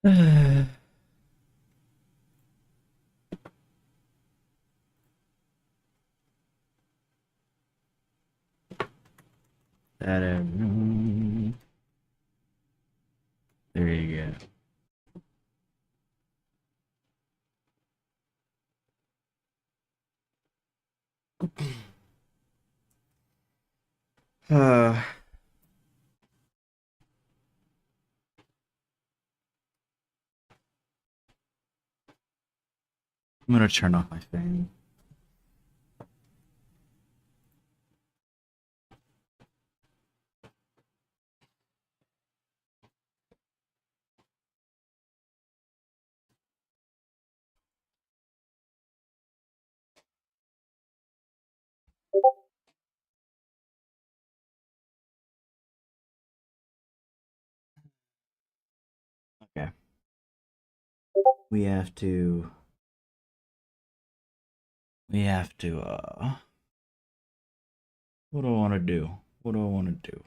That there you go. I'm gonna turn off my fan. Okay. We have to. We have to. What do I want to do? What do I want to do?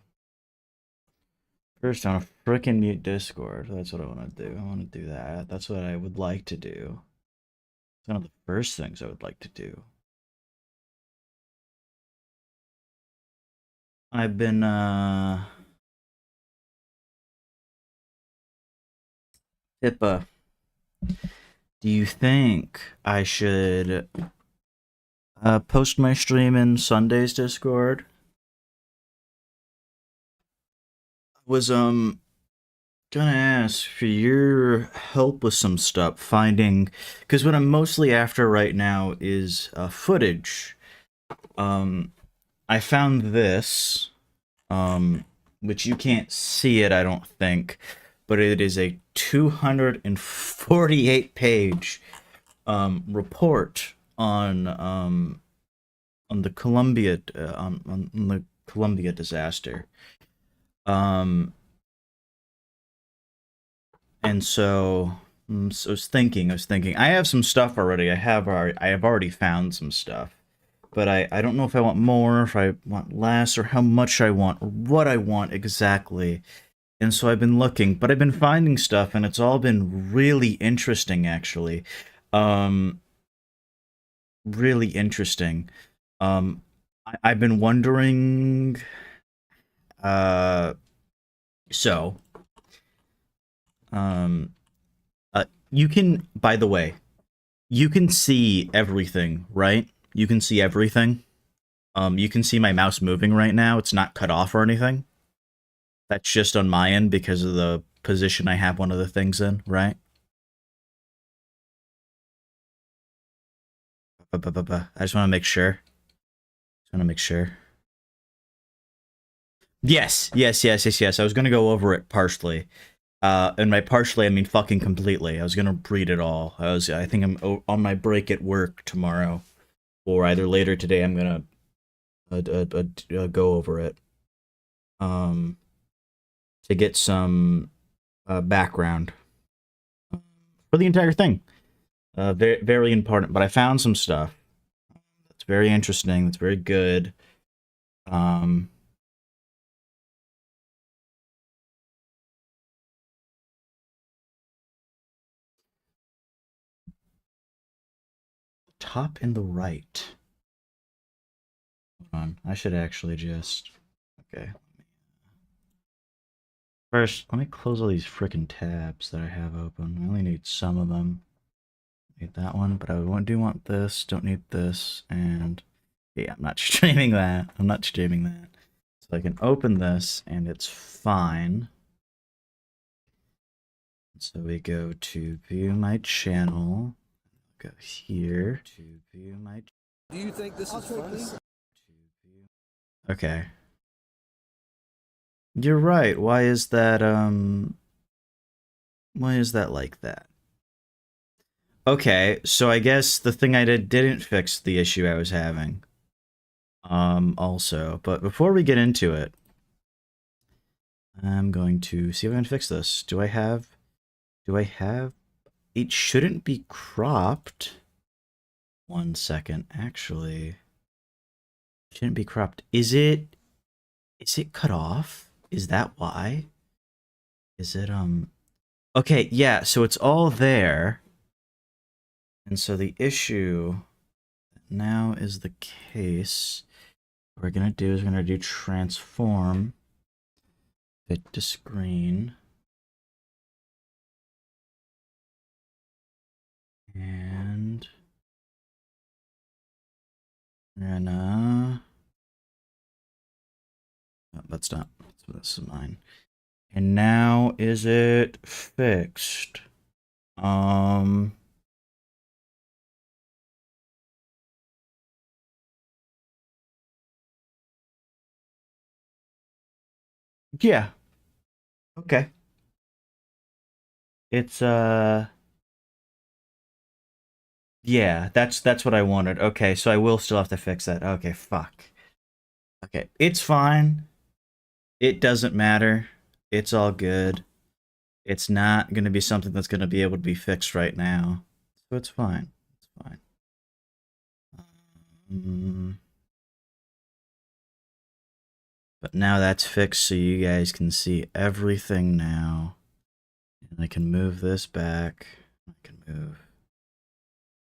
First, I want to frickin' mute Discord. That's what I want to do. I want to do that. That's what I would like to do. It's one of the first things I would like to do. I've been, Pippa, do you think I should post my stream in Sunday's Discord? Was gonna ask for your help with some stuff finding, because what I'm mostly after right now is footage. I found this, which you can't see it, I don't think, but it is a 248 page report on the Columbia on the Columbia disaster. And so, I was thinking, I have some stuff already. I have already found some stuff, but I don't know if I want more, if I want less, or how much I want, or what I want exactly. And so I've been looking, but I've been finding stuff, and it's all been really interesting, actually. Um, really interesting. I've been wondering. Uh, so, um, you can. By the way, you can see everything, right? You can see everything. You can see my mouse moving right now. It's not cut off or anything. That's just on my end because of the position I have one of the things in, right? I just want to make sure. Just want to make sure. Yes. I was gonna go over it partially. And by partially, I mean fucking completely. I was gonna read it all. I think I'm on my break at work tomorrow, or either later today. I'm gonna go over it. Um, to get some background for the entire thing. Very important. But I found some stuff that's very interesting. That's very good. Um, top in the right. Hold on. I should actually just. Okay. First, let me close all these freaking tabs that I have open. I only need some of them. Need that one, but I do want this. Don't need this, and yeah, I'm not streaming that. I'm not streaming that. So I can open this, and it's fine. So we go to view my channel. Go here to view my. Do you think this is funny? Okay. You're right. Why is that like that? Okay, so I guess the thing I didn't fix the issue I was having. Also, but before we get into it, I'm going to see if I can fix this. Do I have it shouldn't be cropped. 1 second, actually. It shouldn't be cropped. Is it cut off? Is that why? Is it Okay, yeah, so it's all there. And so the issue now is the case. What we're gonna do is we're gonna do transform fit to screen. And we're gonna oh, that's not this is mine. And now is it fixed? Yeah. Okay. It's yeah, that's what I wanted. Okay, so I will still have to fix that. Okay, fuck. Okay, it's fine. It doesn't matter. It's all good. It's not going to be something that's going to be able to be fixed right now. So it's fine. It's fine. But now that's fixed so you guys can see everything now. And I can move this back. I can move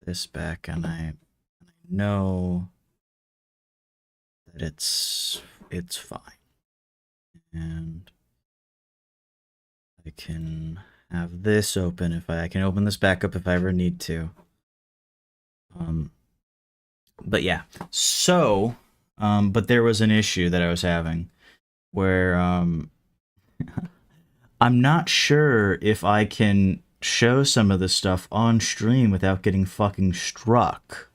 this back, and I know that it's fine. And I can have this open if I can open this back up if I ever need to. But yeah, so but there was an issue that I was having where I'm not sure if I can show some of this stuff on stream without getting fucking struck.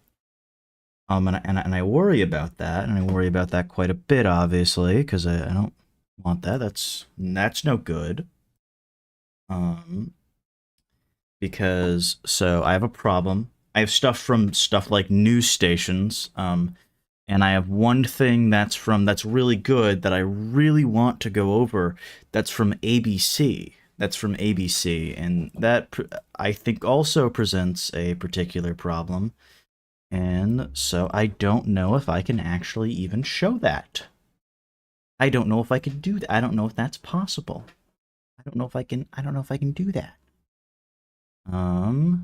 And I worry about that, and I worry about that quite a bit, obviously, because I don't want that. That's no good. Because so I have a problem. I have stuff like news stations, and I have one thing that's really good that I really want to go over. That's from ABC. And that I think also presents a particular problem. And so I don't know if I can actually even show that. I don't know if I can do that. I don't know if that's possible. I don't know if I can do that. Oh,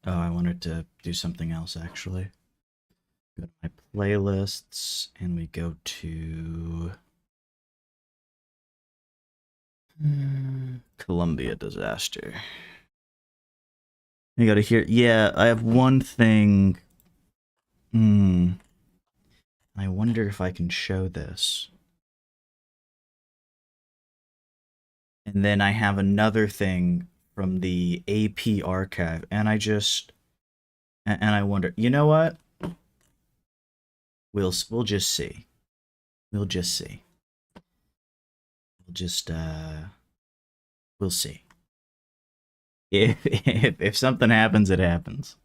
I wanted to do something else actually. Go to my playlists and we go to Columbia disaster. You gotta hear. Yeah, I have one thing. I wonder if I can show this. And then I have another thing from the AP archive, and I wonder. You know what? We'll just see. We'll just see. We'll see. If something happens, it happens.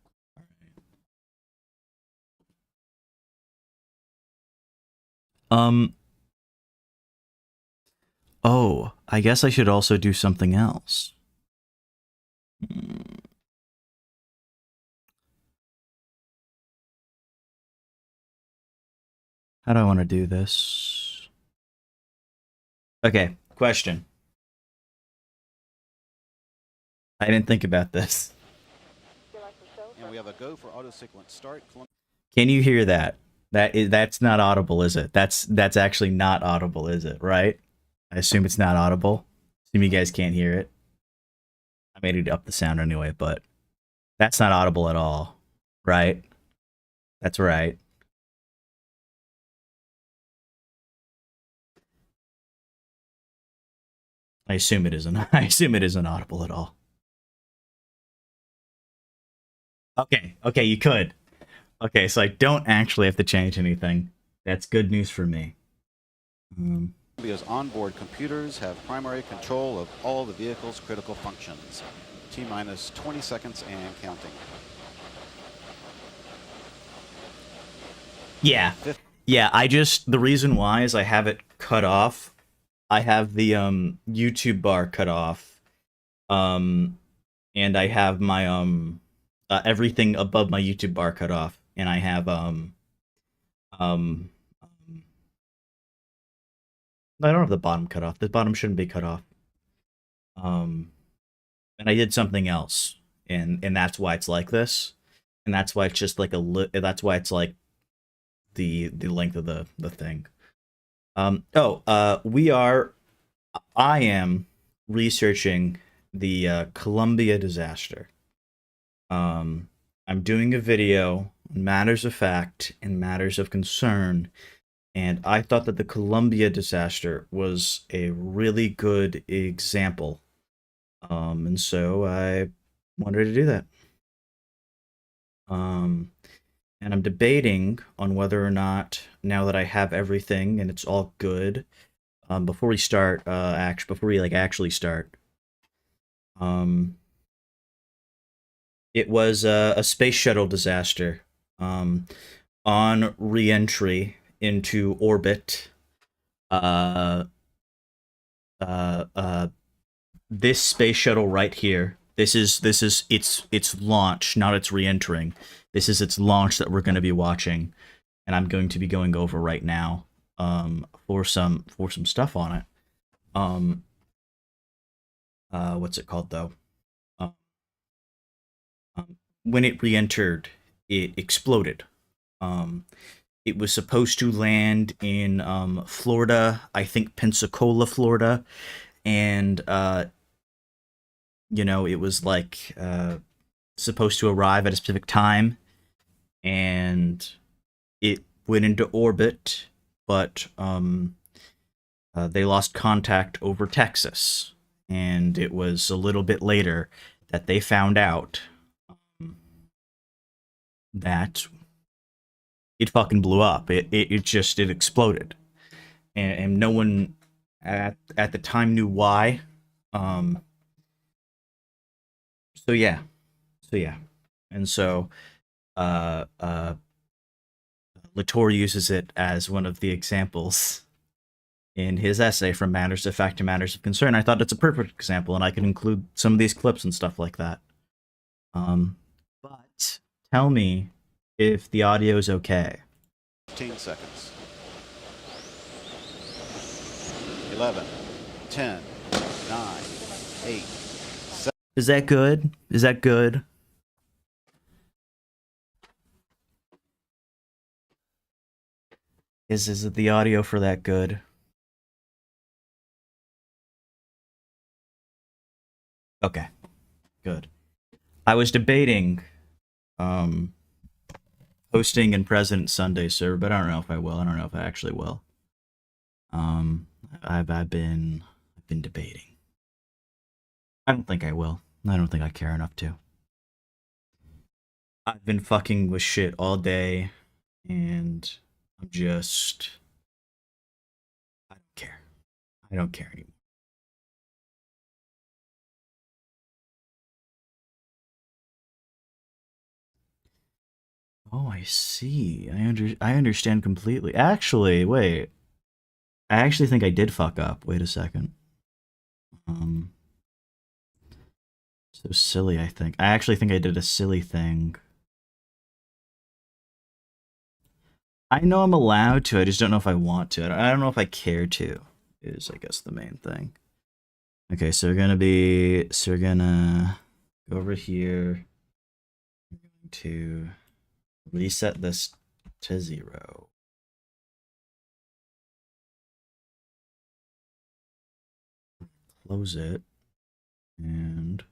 Oh, I guess I should also do something else. How do I want to do this? Okay, question. I didn't think about this. And we have a go for auto sequence start. Can you hear that? That's not audible, is it? That's actually not audible, is it? Right? I assume it's not audible. Assume you guys can't hear it. I made it up the sound anyway, but that's not audible at all, right? That's right. I assume it isn't. I assume it isn't audible at all. Okay, you could. Okay, so I don't actually have to change anything. That's good news for me. Columbia's onboard computers have primary control of all the vehicle's critical functions. T-minus 20 seconds and counting. Yeah. Yeah, the reason why is I have it cut off. I have the YouTube bar cut off. And I have my everything above my YouTube bar cut off, and I have I don't have the bottom cut off. The bottom shouldn't be cut off. And I did something else, and that's why it's like this, and that's why it's just like that's why it's like the length of the thing. I am researching the Columbia disaster. I'm doing a video on matters of fact and matters of concern, and I thought that the Columbia disaster was a really good example. And so I wanted to do that. And I'm debating on whether or not, now that I have everything and it's all good, before we start, before we actually start, it was a space shuttle disaster, on re-entry into orbit. This space shuttle right here. This is its launch, not its re-entering. This is its launch that we're going to be watching, and I'm going to be going over right now, for some stuff on it. What's it called though? When it re-entered, it exploded. It was supposed to land in Florida, I think Pensacola, Florida, and it was like supposed to arrive at a specific time, and it went into orbit, but they lost contact over Texas, and it was a little bit later that they found out that it fucking blew up. It exploded, and no one at the time knew why. So yeah, and so Latour uses it as one of the examples in his essay From Matters of Fact to Matters of Concern. I thought it's a perfect example, and I could include some of these clips and stuff like that. But tell me if the audio is okay. 15 seconds. 11, 10, 9, 8. Is that good? Is that good? Is it the audio for that good? Okay, good. I was debating hosting in President Sunday server, but I don't know if I will. I don't know if I actually will. I've been debating. I don't think I will. I don't think I care enough to. I've been fucking with shit all day, and I'm just... I don't care. I don't care anymore. Oh, I see. I understand completely. Actually, wait. I actually think I did fuck up. Wait a second. So silly, I think. I actually think I did a silly thing. I know I'm allowed to, I just don't know if I want to. I don't know if I care to, is I guess the main thing. Okay, so we're gonna go over here. We're going to reset this to 0. Close it. And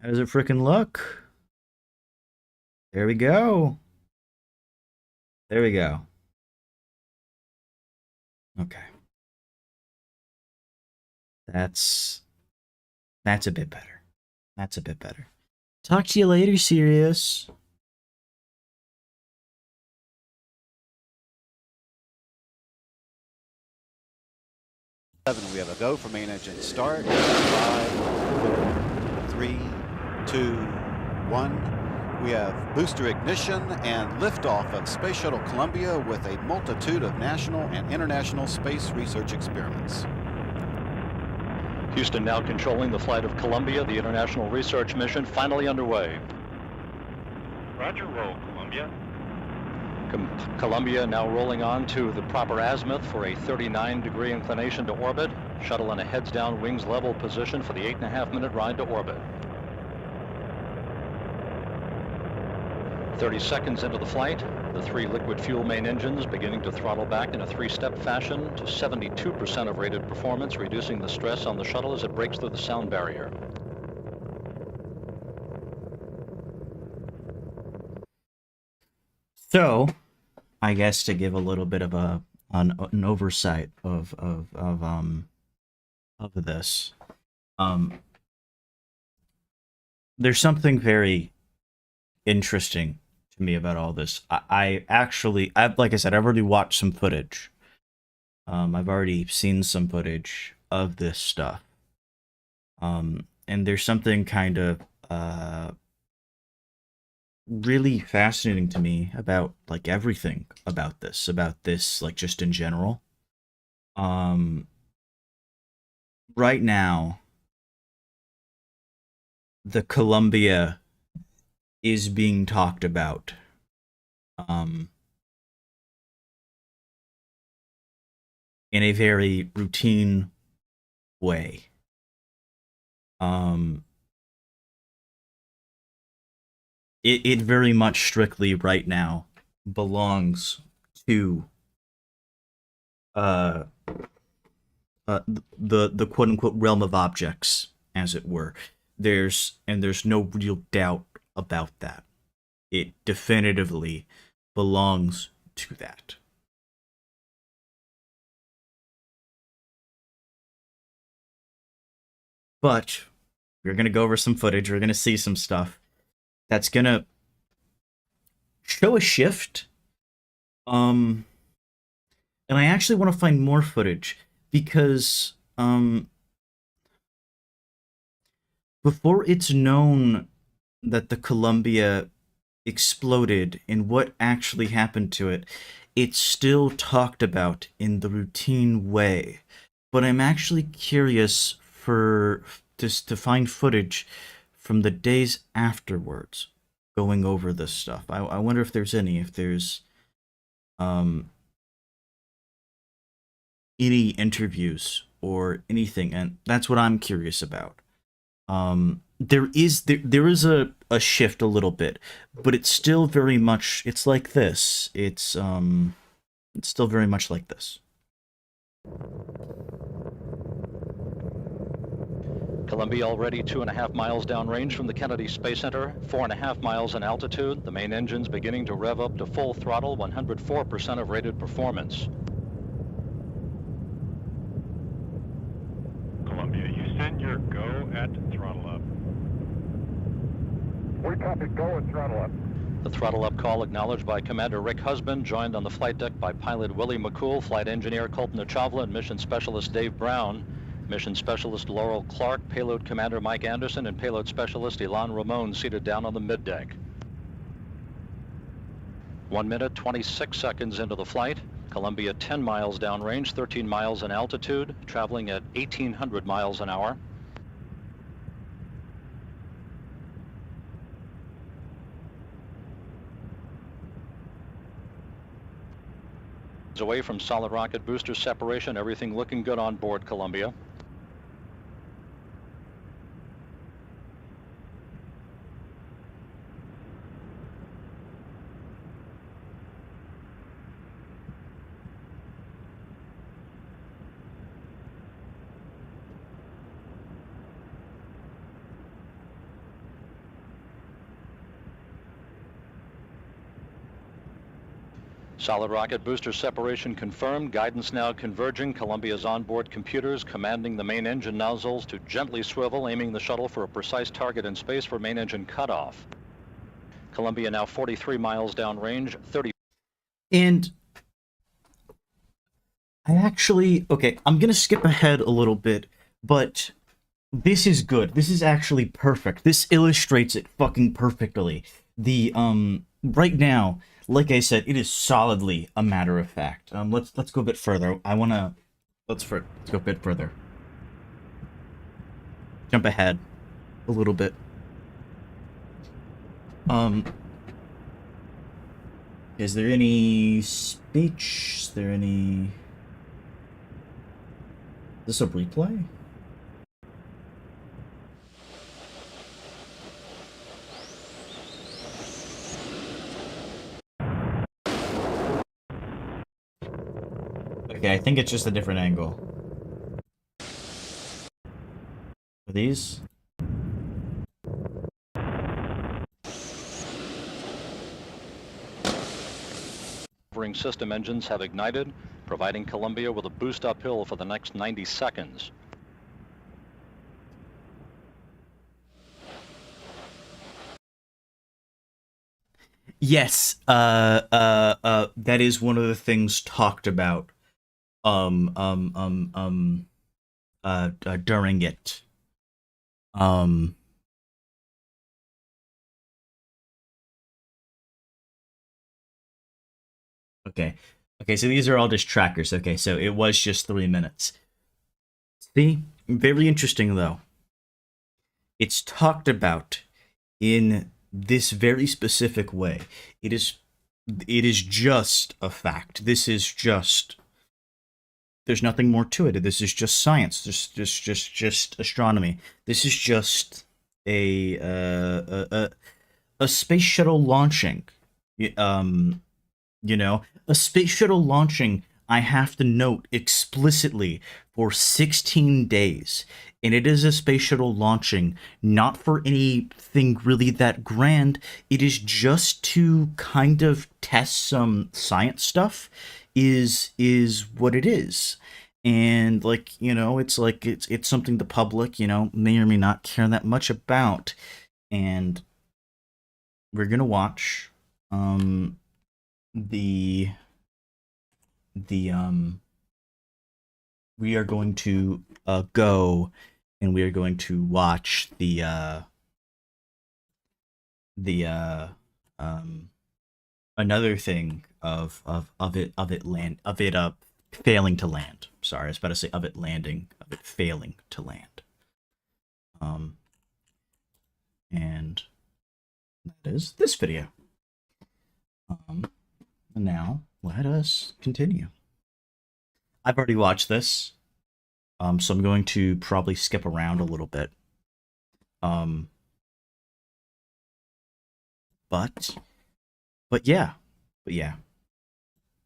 how does it frickin' look? There we go. There we go. Okay. That's a bit better. That's a bit better. Talk to you later, Sirius. We have a go for main engine start. 5, 4, 3, 2, 1. We have booster ignition and liftoff of Space Shuttle Columbia with a multitude of national and international space research experiments. Houston now controlling the flight of Columbia, the international research mission finally underway. Roger, roll, Columbia. Columbia now rolling on to the proper azimuth for a 39-degree inclination to orbit. Shuttle in a heads-down, wings level position for the 8.5-minute ride to orbit. 30 seconds into the flight, the 3 liquid fuel main engines beginning to throttle back in a 3-step fashion to 72% of rated performance, reducing the stress on the shuttle as it breaks through the sound barrier. So, I guess to give a little bit of an oversight of this, there's something very interesting to me about all this. Like I said, I've already watched some footage. I've already seen some footage of this stuff. And there's something kind of really fascinating to me about like everything about this, like just in general. Right now, the Columbia is being talked about in a very routine way. It very much strictly right now belongs to the quote unquote realm of objects, as it were. There's no real doubt about that. It definitively belongs to that. But we're gonna go over some footage. We're gonna see some stuff that's gonna show a shift. And I actually want to find more footage because before it's known that the Columbia exploded and what actually happened to it, it's still talked about in the routine way. But I'm actually curious to find footage from the days afterwards going over this stuff. I wonder if there's any interviews or anything, and that's what I'm curious about. There is a shift a little bit, but it's still very much, it's like this. It's still very much like this. Columbia already 2.5 miles downrange from the Kennedy Space Center, 4.5 miles in altitude. The main engines beginning to rev up to full throttle, 104% of rated performance. Columbia, you send your go at throttle up. We copy, go at throttle up. The throttle up call acknowledged by Commander Rick Husband, joined on the flight deck by pilot Willie McCool, flight engineer Kalpana Chawla, and mission specialist Dave Brown. Mission specialist Laurel Clark, payload commander Mike Anderson, and payload specialist Ilan Ramon seated down on the middeck. 1 minute, 26 seconds into the flight. Columbia 10 miles downrange, 13 miles in altitude, traveling at 1,800 miles an hour. Away from solid rocket booster separation, everything looking good on board Columbia. Solid rocket booster separation confirmed. Guidance now converging. Columbia's onboard computers commanding the main engine nozzles to gently swivel, aiming the shuttle for a precise target in space for main engine cutoff. Columbia now 43 miles downrange, 30. And okay, I'm gonna skip ahead a little bit, but this is good. This is actually perfect. This illustrates it fucking perfectly. The, right now, like I said, it is solidly a matter of fact. Let's go a bit further. Let's go a bit further. Jump ahead a little bit. Is there any speech? Is there any... Is this a replay? Okay, I think it's just a different angle. Are these? System engines have ignited, providing Columbia with a boost uphill for the next 90 seconds. Yes, that is one of the things talked about, during it. Okay. Okay, so these are all just trackers. Okay, so it was just 3 minutes. See? Very interesting, though. It's talked about in this very specific way. It is just a fact. This is just... There's nothing more to it. This is just science. Just astronomy. This is just a space shuttle launching. You know, a space shuttle launching, I have to note explicitly, for 16 days. And it is a space shuttle launching, not for anything really that grand. It is just to kind of test some science stuff, is what it is. And, like, you know, it's like, it's something the public, you know, may or may not care that much about. And we're gonna watch, we are going to go and we are going to watch another thing of it failing to land. Sorry, I was about to say of it landing, of it failing to land. And that is this video. Now, let us continue. I've already watched this, so I'm going to probably skip around a little bit. But yeah.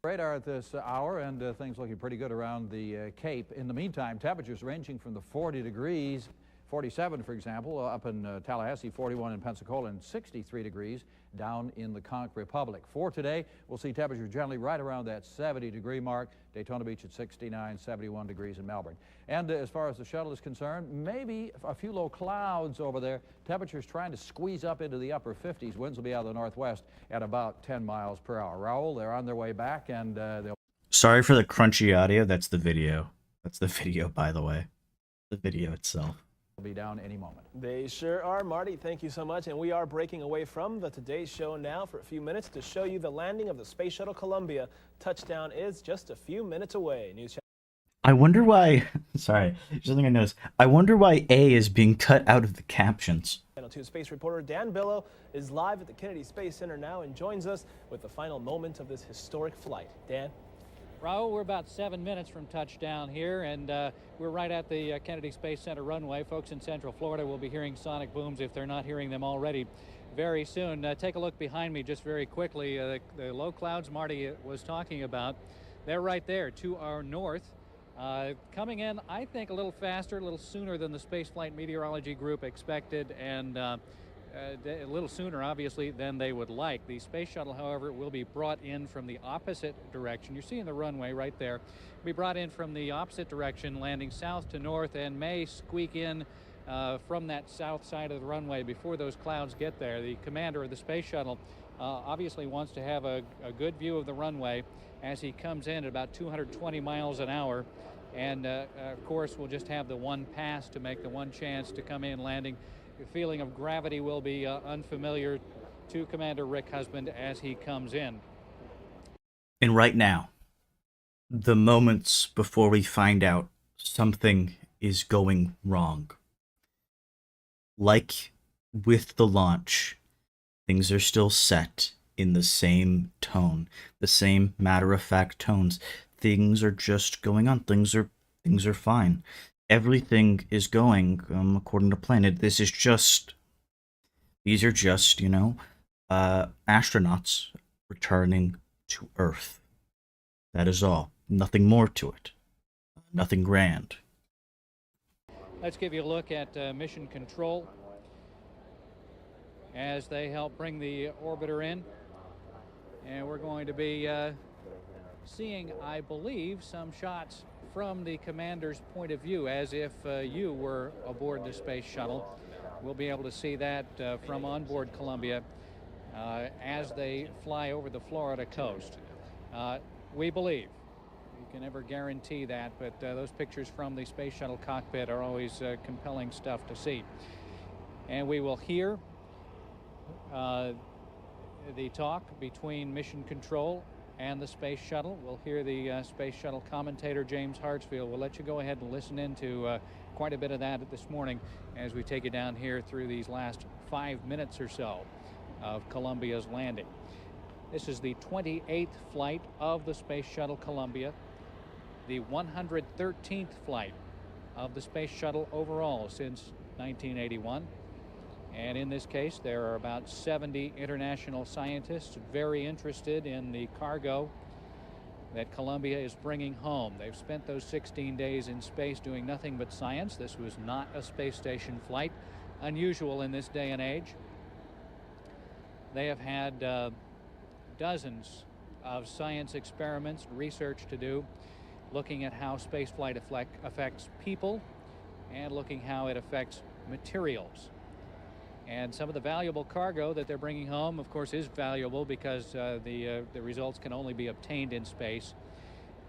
Radar at this hour, and things looking pretty good around the Cape. In the meantime, temperatures ranging from the 40 degrees, 47, for example, up in Tallahassee, 41 in Pensacola, and 63 degrees down in the Conch Republic. For today, we'll see temperatures generally right around that 70-degree mark. Daytona Beach at 69, 71 degrees in Melbourne. And as far as the shuttle is concerned, maybe a few low clouds over there. Temperatures trying to squeeze up into the upper 50s. Winds will be out of the northwest at about 10 miles per hour. Raul, they're on their way back, and they'll... Sorry for the crunchy audio. That's the video. That's the video, by the way. The video itself. Be down any moment. They sure are, Marty. Thank you so much. And we are breaking away from the Today Show now for a few minutes to show you the landing of the Space Shuttle Columbia. Touchdown is just a few minutes away. News. I wonder why... Sorry, something I noticed. I wonder why A is being cut out of the captions. Channel 2 space reporter Dan Billow is live at the Kennedy Space Center now and joins us with the final moment of this historic flight. Dan? Raul, we're about 7 minutes from touchdown here, and we're right at the Kennedy Space Center runway. Folks in Central Florida will be hearing sonic booms if they're not hearing them already very soon. Take a look behind me just very quickly. The low clouds Marty was talking about, they're right there to our north. Coming in, I think, a little faster, a little sooner than the Spaceflight Meteorology Group expected, and a little sooner, obviously, than they would like. The space shuttle, however, will be brought in from the opposite direction. You're seeing the runway right there. It'll be brought in from the opposite direction, landing south to north, and may squeak in from that south side of the runway before those clouds get there. The commander of the space shuttle obviously wants to have a good view of the runway as he comes in at about 220 miles an hour. And, of course, we'll just have the one pass to make the one chance to come in landing. The feeling of gravity will be unfamiliar to Commander Rick Husband as he comes in. And right now, the moments before we find out something is going wrong. Like with the launch, things are still set in the same tone, the same matter-of-fact tones. Things are just going on. Things are fine. Everything is going according to plan. These are just, astronauts returning to Earth. That is all. Nothing more to it. Nothing grand. Let's give you a look at Mission Control as they help bring the orbiter in. And we're going to be seeing, I believe, some shots from the commander's point of view, as if you were aboard the space shuttle. We'll be able to see that from onboard Columbia as they fly over the Florida coast. We believe. You can never guarantee that, but those pictures from the space shuttle cockpit are always compelling stuff to see. And we will hear the talk between Mission Control and the space shuttle. We'll hear the space shuttle commentator, James Hartsfield. We'll let you go ahead and listen into quite a bit of that this morning as we take you down here through these last 5 minutes or so of Columbia's landing. This is the 28th flight of the Space Shuttle Columbia, the 113th flight of the Space Shuttle overall since 1981. And in this case, there are about 70 international scientists very interested in the cargo that Columbia is bringing home. They've spent those 16 days in space doing nothing but science. This was not a space station flight, unusual in this day and age. They have had dozens of science experiments, research to do, looking at how spaceflight affects people and looking how it affects materials. And some of the valuable cargo that they're bringing home, of course, is valuable because the results can only be obtained in space.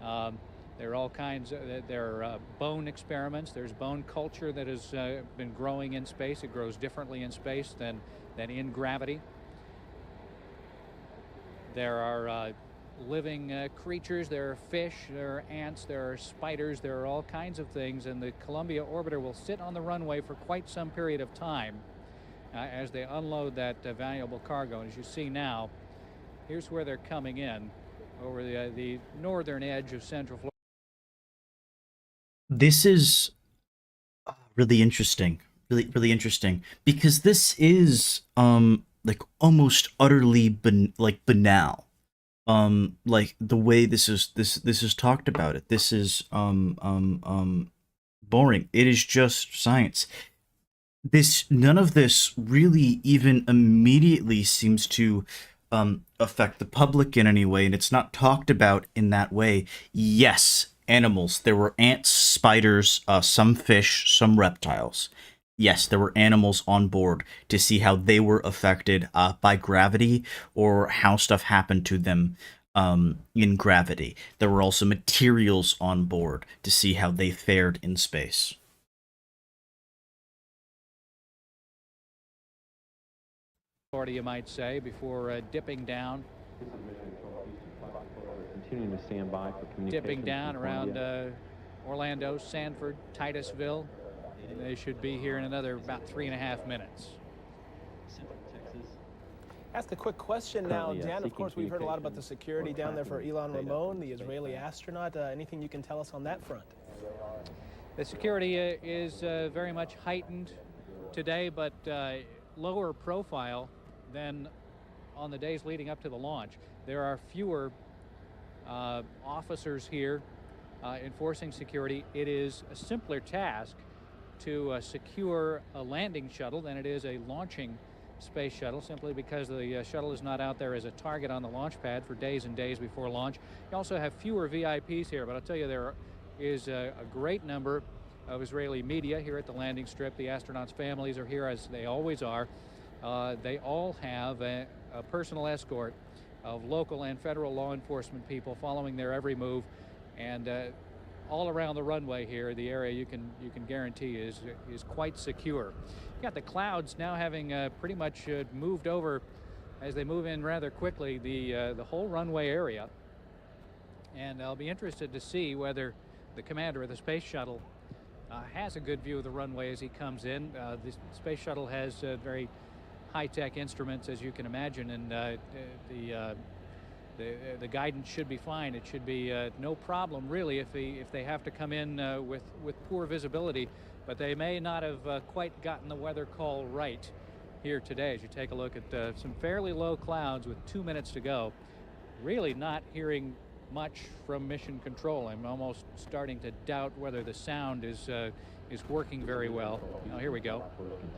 There are all kinds there are bone experiments. There's bone culture that has been growing in space. It grows differently in space than in gravity. There are living creatures. There are fish, there are ants, there are spiders, there are all kinds of things. And the Columbia orbiter will sit on the runway for quite some period of time as they unload that valuable cargo. And as you see now, here's where they're coming in over the northern edge of Central Florida. This is really interesting, really interesting, because this is like almost utterly banal. Like the way this is talked about it. This is boring. It is just science. None of this really even immediately seems to affect the public in any way, and it's not talked about in that way. Yes, animals. There were ants, spiders, some fish, some reptiles. Yes, there were animals on board to see how they were affected by gravity or how stuff happened to them in gravity. There were also materials on board to see how they fared in space. Florida, you might say, before dipping down. Continuing to stand by for communication. Dipping down around Orlando, Sanford, Titusville. They should be here in another about 3.5 minutes. Ask a quick question now, Dan. Of course, we've heard a lot about the security down there for Ilan Ramon, the Israeli astronaut. Anything you can tell us on that front? The security is very much heightened today, but lower profile than on the days leading up to the launch. There are fewer officers here enforcing security. It is a simpler task to secure a landing shuttle than it is a launching space shuttle, simply because the shuttle is not out there as a target on the launch pad for days and days before launch. You also have fewer VIPs here, but I'll tell you, there is a great number of Israeli media here at the landing strip. The astronauts' families are here, as they always are. They all have a personal escort of local and federal law enforcement people following their every move, and all around the runway here, the area you can guarantee is quite secure. You've got the clouds now having pretty much moved over as they move in rather quickly the whole runway area, and I'll be interested to see whether the commander of the space shuttle has a good view of the runway as he comes in. The space shuttle has very high-tech instruments as you can imagine, and the guidance should be fine. It should be no problem really if they have to come in with poor visibility, but they may not have quite gotten the weather call right here today. As you take a look at some fairly low clouds with 2 minutes to go, really not hearing much from Mission Control. I'm almost starting to doubt whether the sound is working very well. Oh, here we go.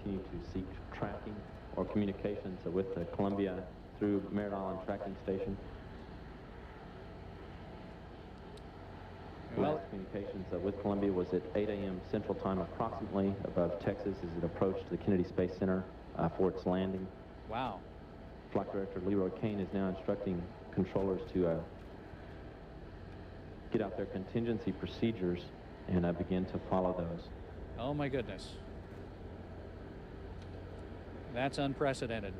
Continue to seek tracking or communications with Columbia through Merritt Island Tracking Station. Well, Last communications with Columbia was at 8 a.m. Central Time, approximately above Texas as it approached the Kennedy Space Center for its landing. wow. Flight Director Leroy Kane is now instructing controllers to get out their contingency procedures and begin to follow those. Oh my goodness. That's unprecedented.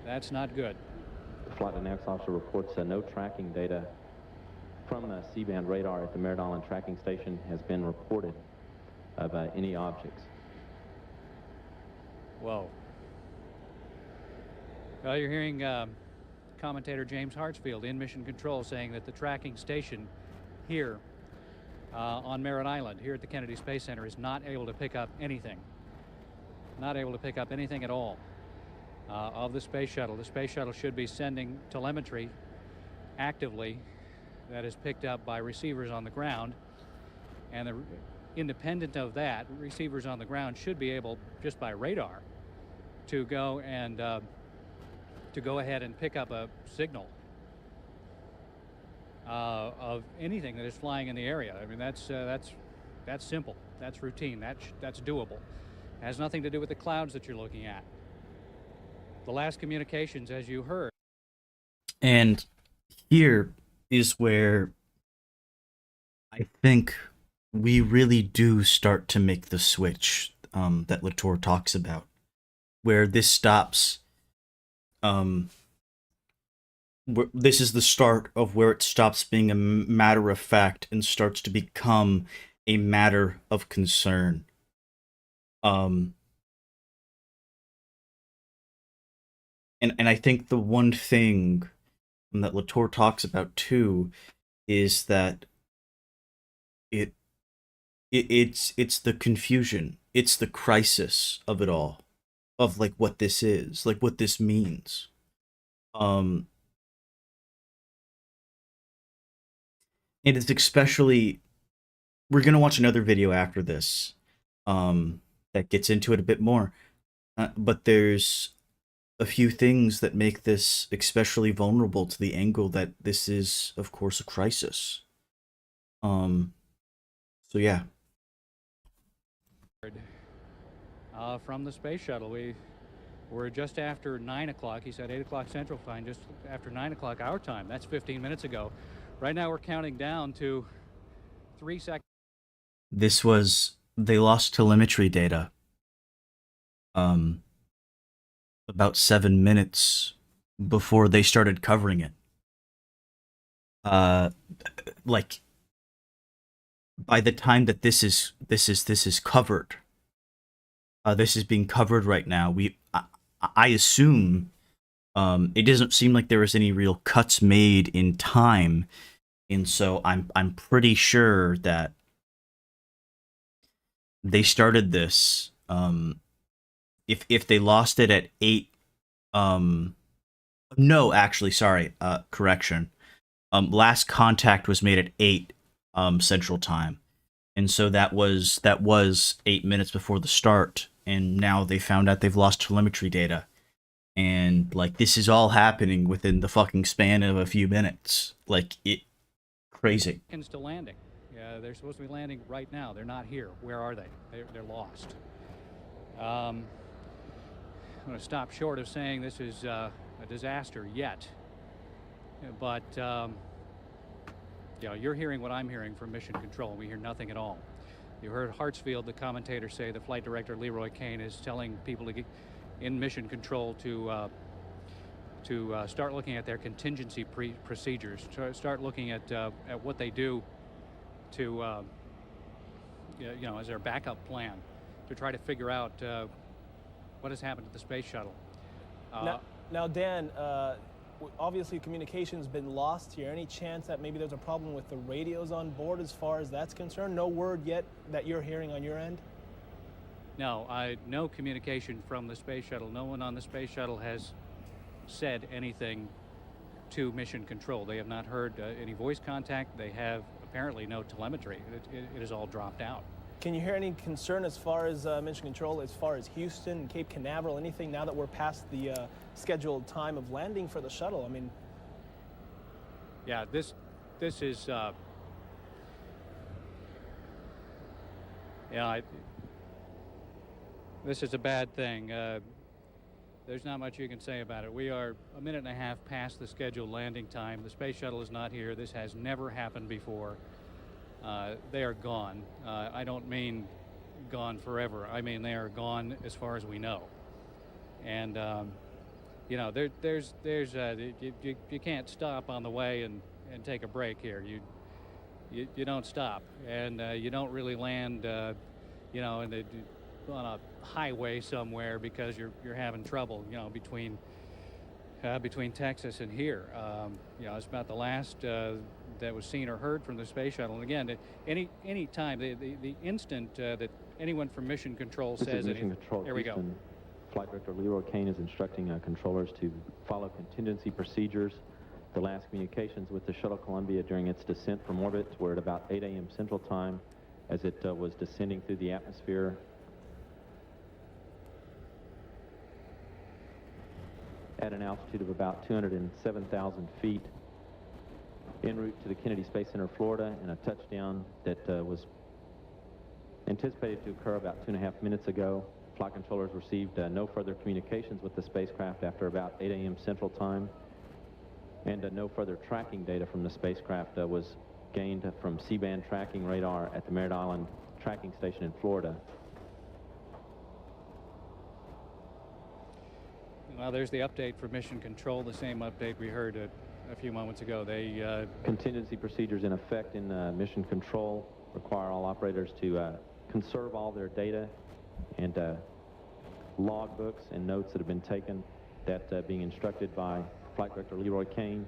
That's not good. The flight dynamics officer reports no tracking data from the C-band radar at the Merritt Island Tracking Station has been reported of any objects. Whoa. Well, you're hearing commentator James Hartsfield in Mission Control saying that the tracking station here on Merritt Island, here at the Kennedy Space Center, is not able to pick up anything. Not able to pick up anything at all of the space shuttle. The space shuttle should be sending telemetry actively that is picked up by receivers on the ground, and independent of that, receivers on the ground should be able, just by radar, to go and to go ahead and pick up a signal of anything that is flying in the area. I mean, that's simple. That's routine. That's doable. It has nothing to do with the clouds that you're looking at. The last communications, as you heard. And here is where I think we really do start to make the switch that Latour talks about, where this stops. This is the start of where it stops being a matter of fact and starts to become a matter of concern. And I think the one thing that Latour talks about too is that it's the confusion, it's the crisis of it all, of like what this is, like what this means. And it's especially, we're gonna watch another video after this that gets into it a bit more, but there's a few things that make this especially vulnerable to the angle that this is, of course, a crisis. So yeah. From the space shuttle, we're just after 9 o'clock. He said 8 o'clock Central Time, just after 9 o'clock our time. That's 15 minutes ago. Right now we're counting down to 3 seconds. This was, they lost telemetry data about 7 minutes before they started covering it. Like, by the time that this is covered, this is being covered right now, I assume it doesn't seem like there was any real cuts made in time, and so I'm pretty sure that they started this if they lost it at 8, no, actually, sorry, correction. Last contact was made at 8 Central Time, and so that was 8 minutes before the start, and now they found out they've lost telemetry data, and like this is all happening within the fucking span of a few minutes, like it, crazy. Seconds to landing. Yeah, they're supposed to be landing right now. They're not here. Where are they? They're lost. I'm going to stop short of saying this is a disaster yet, but you know, you're hearing what I'm hearing from Mission Control. We hear nothing at all. You heard Hartsfield, the commentator, say the flight director Leroy Kane is telling people to get in Mission Control to start looking at their contingency procedures, start looking at what they do to you know, as their backup plan, to try to figure out what has happened to the space shuttle. Now, Dan, obviously communication's been lost here. Any chance that maybe there's a problem with the radios on board as far as that's concerned? No word yet that you're hearing on your end? No, no communication from the space shuttle. No one on the space shuttle has said anything to Mission Control. They have not heard any voice contact. They have apparently no telemetry. It has all dropped out. Can you hear any concern as far as Mission Control, as far as Houston, Cape Canaveral, anything now that we're past the scheduled time of landing for the shuttle? I mean, yeah, this is this is a bad thing. There's not much you can say about it. We are a minute and a half past the scheduled landing time. The space shuttle is not here. This has never happened before. They are gone. I don't mean gone forever. I mean they are gone as far as we know. And you know, you can't stop on the way and take a break here. You don't stop, and you don't really land, you know, on a highway somewhere because you're having trouble, you know, between Texas and here. You know, it's about the last that was seen or heard from the space shuttle. And again, any time, the instant that anyone from Mission Control says Mission Control, here we go. Houston. Flight Director Leroy Kane is instructing controllers to follow contingency procedures. The last communications with the Shuttle Columbia during its descent from orbit were at about 8 a.m. Central Time as it was descending through the atmosphere. At an altitude of about 207,000 feet, en route to the Kennedy Space Center, Florida, and a touchdown that was anticipated to occur about 2.5 minutes ago. Flight controllers received no further communications with the spacecraft after about 8 a.m. Central Time, and no further tracking data from the spacecraft was gained from C-band tracking radar at the Merritt Island tracking station in Florida. Well, there's the update for Mission Control, the same update we heard a few moments ago. They contingency procedures in effect in Mission Control require all operators to conserve all their data and log books and notes that have been taken, that being instructed by Flight Director Leroy Kane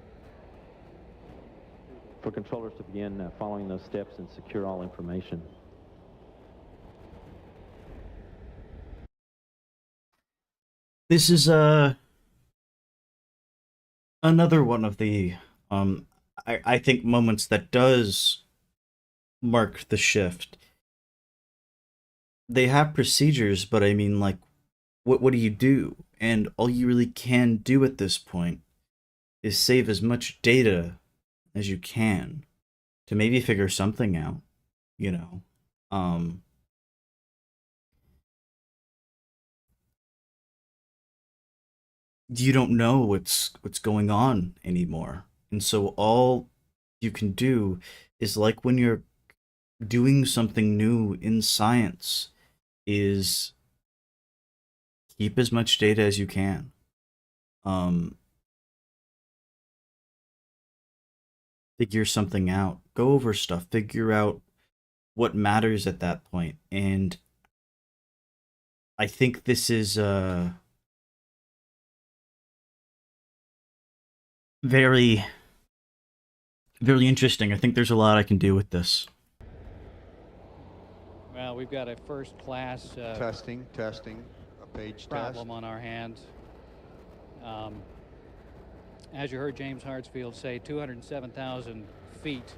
for controllers to begin following those steps and secure all information. This is another one of the I think moments that does mark the shift. They have procedures, but I mean, like, what do you do? And all you really can do at this point is save as much data as you can to maybe figure something out, you know. You don't know what's going on anymore. And so all you can do is, like when you're doing something new in science, is keep as much data as you can. Figure something out. Go over stuff. Figure out what matters at that point. And I think this is very, very interesting. I think there's a lot I can do with this. Well, we've got a first-class Testing, a page problem on our hands. As you heard James Hartsfield say, 207,000 feet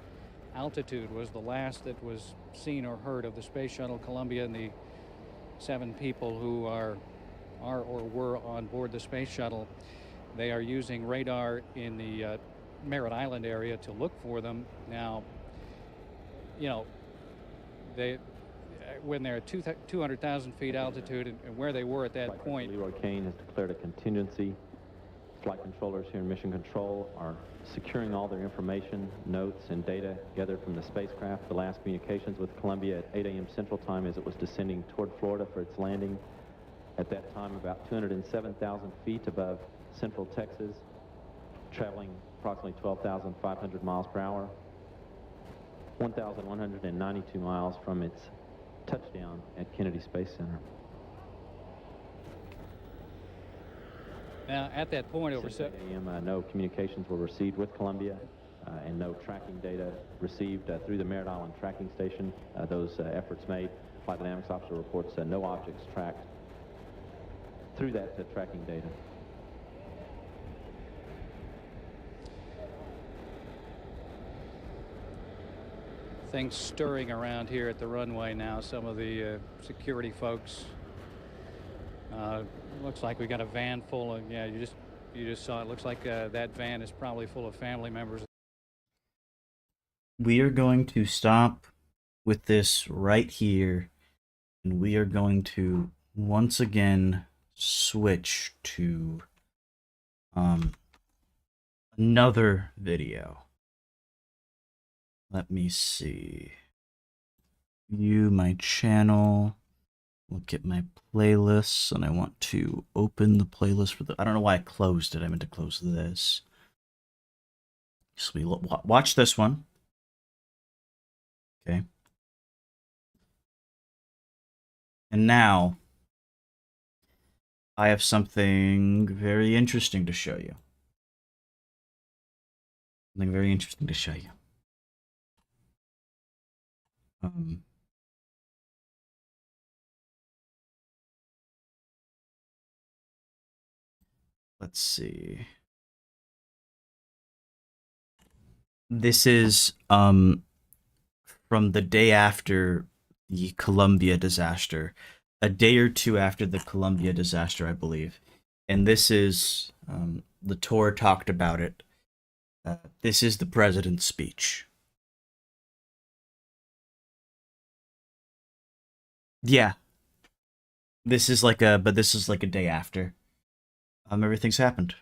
altitude was the last that was seen or heard of the Space Shuttle Columbia and the 7 people who are or were on board the Space Shuttle. They are using radar in the Merritt Island area to look for them. Now, you know, when they're at 200,000 feet altitude and where they were at that point. Leroy Kane has declared a contingency. Flight controllers here in Mission Control are securing all their information, notes, and data gathered from the spacecraft. The last communications with Columbia at 8 a.m. Central Time as it was descending toward Florida for its landing. At that time, about 207,000 feet above Central Texas, traveling approximately 12,500 miles per hour, 1,192 miles from its touchdown at Kennedy Space Center. Now, at that point, over 6 a.m., no communications were received with Columbia, and no tracking data received through the Merritt Island tracking station. Those efforts made. Flight Dynamics Officer reports no objects tracked through that tracking data. Things stirring around here at the runway now. Some of the security folks. Looks like we got a van full of, yeah, you just saw it. Looks like that van is probably full of family members. We are going to stop with this right here, and we are going to once again switch to another video. Let me see. View my channel. Look at my playlists, and I want to open the playlist for the. I don't know why I closed it. I meant to close this. So we watch this one. Okay. And now I have something very interesting to show you. Something very interesting to show you. Let's see. This is from the day after the Columbia disaster, a day or two after the Columbia disaster, I believe. And this is the tour talked about it. This is the president's speech. Yeah. This is like a day after. Everything's happened.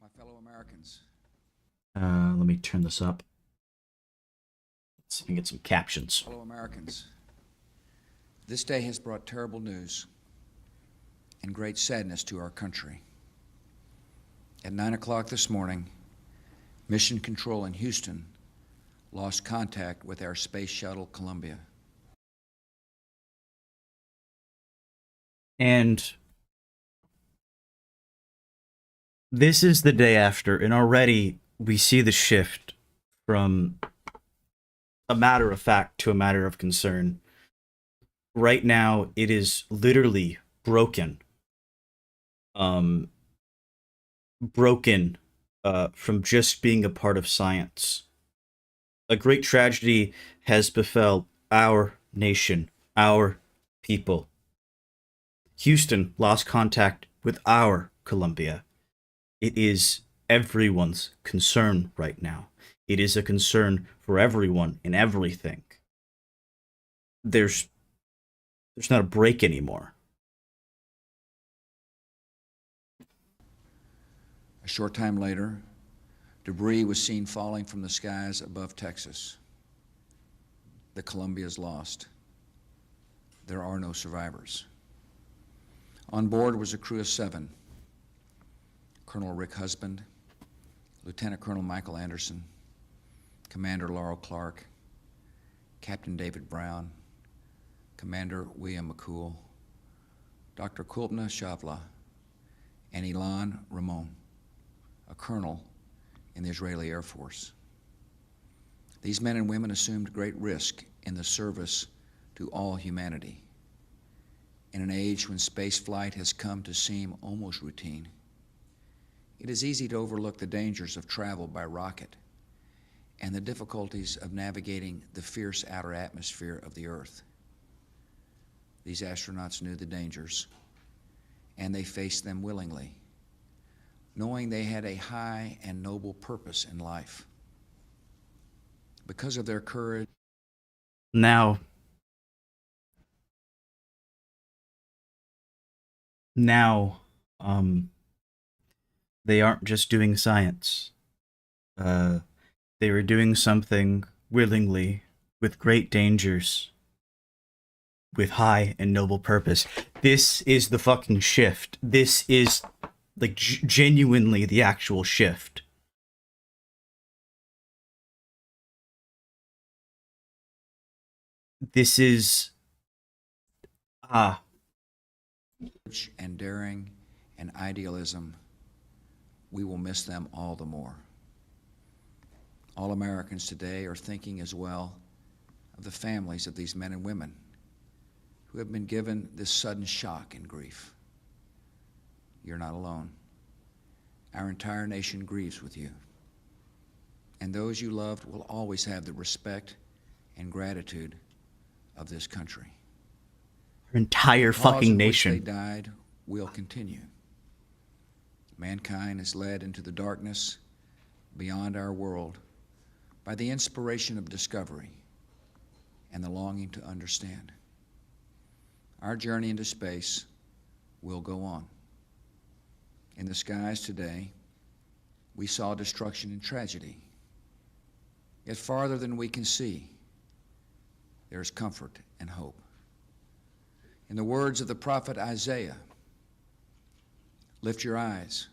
My fellow Americans. Let me turn this up. Let's see if we can get some captions. Fellow Americans. This day has brought terrible news and great sadness to our country. At 9 o'clock this morning, Mission Control in Houston lost contact with our space shuttle Columbia. And this is the day after, and already we see the shift from a matter of fact to a matter of concern. Right now, it is literally broken. Broken from just being a part of science. A great tragedy has befell our nation, our people. Houston lost contact with our Columbia. It is everyone's concern right now. It is a concern for everyone and everything. There's not a break anymore. A short time later, debris was seen falling from the skies above Texas. The Columbia is lost. There are no survivors. On board was a crew of 7. Colonel Rick Husband, Lieutenant Colonel Michael Anderson, Commander Laurel Clark, Captain David Brown, Commander William McCool, Dr. Kulpna Shavla, and Ilan Ramon, a colonel in the Israeli Air Force. These men and women assumed great risk in the service to all humanity. In an age when space flight has come to seem almost routine, it is easy to overlook the dangers of travel by rocket and the difficulties of navigating the fierce outer atmosphere of the Earth. These astronauts knew the dangers, and they faced them willingly, knowing they had a high and noble purpose in life. Because of their courage. Now, they aren't just doing science. They were doing something willingly, with great dangers, with high and noble purpose. This is the fucking shift. This is, like, genuinely the actual shift. This is... and daring and idealism, we will miss them all the more. All Americans today are thinking as well of the families of these men and women who have been given this sudden shock and grief. You're not alone. Our entire nation grieves with you. And those you loved will always have the respect and gratitude of this country. Our entire fucking The cause in nation. which they died will continue. Mankind is led into the darkness beyond our world by the inspiration of discovery and the longing to understand. Our journey into space will go on. In the skies today, we saw destruction and tragedy. Yet farther than we can see, there is comfort and hope. In the words of the prophet Isaiah, lift your eyes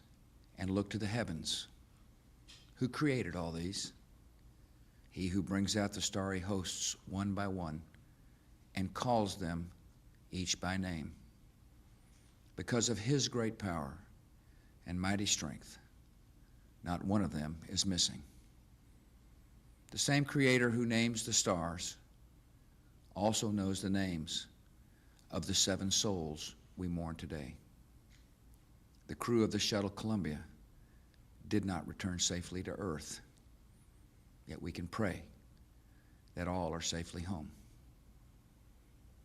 and look to the heavens. Who created all these? He who brings out the starry hosts one by one and calls them each by name. Because of his great power and mighty strength, not one of them is missing. The same Creator who names the stars also knows the names of the 7 souls we mourn today. The crew of the shuttle Columbia did not return safely to Earth, yet we can pray that all are safely home.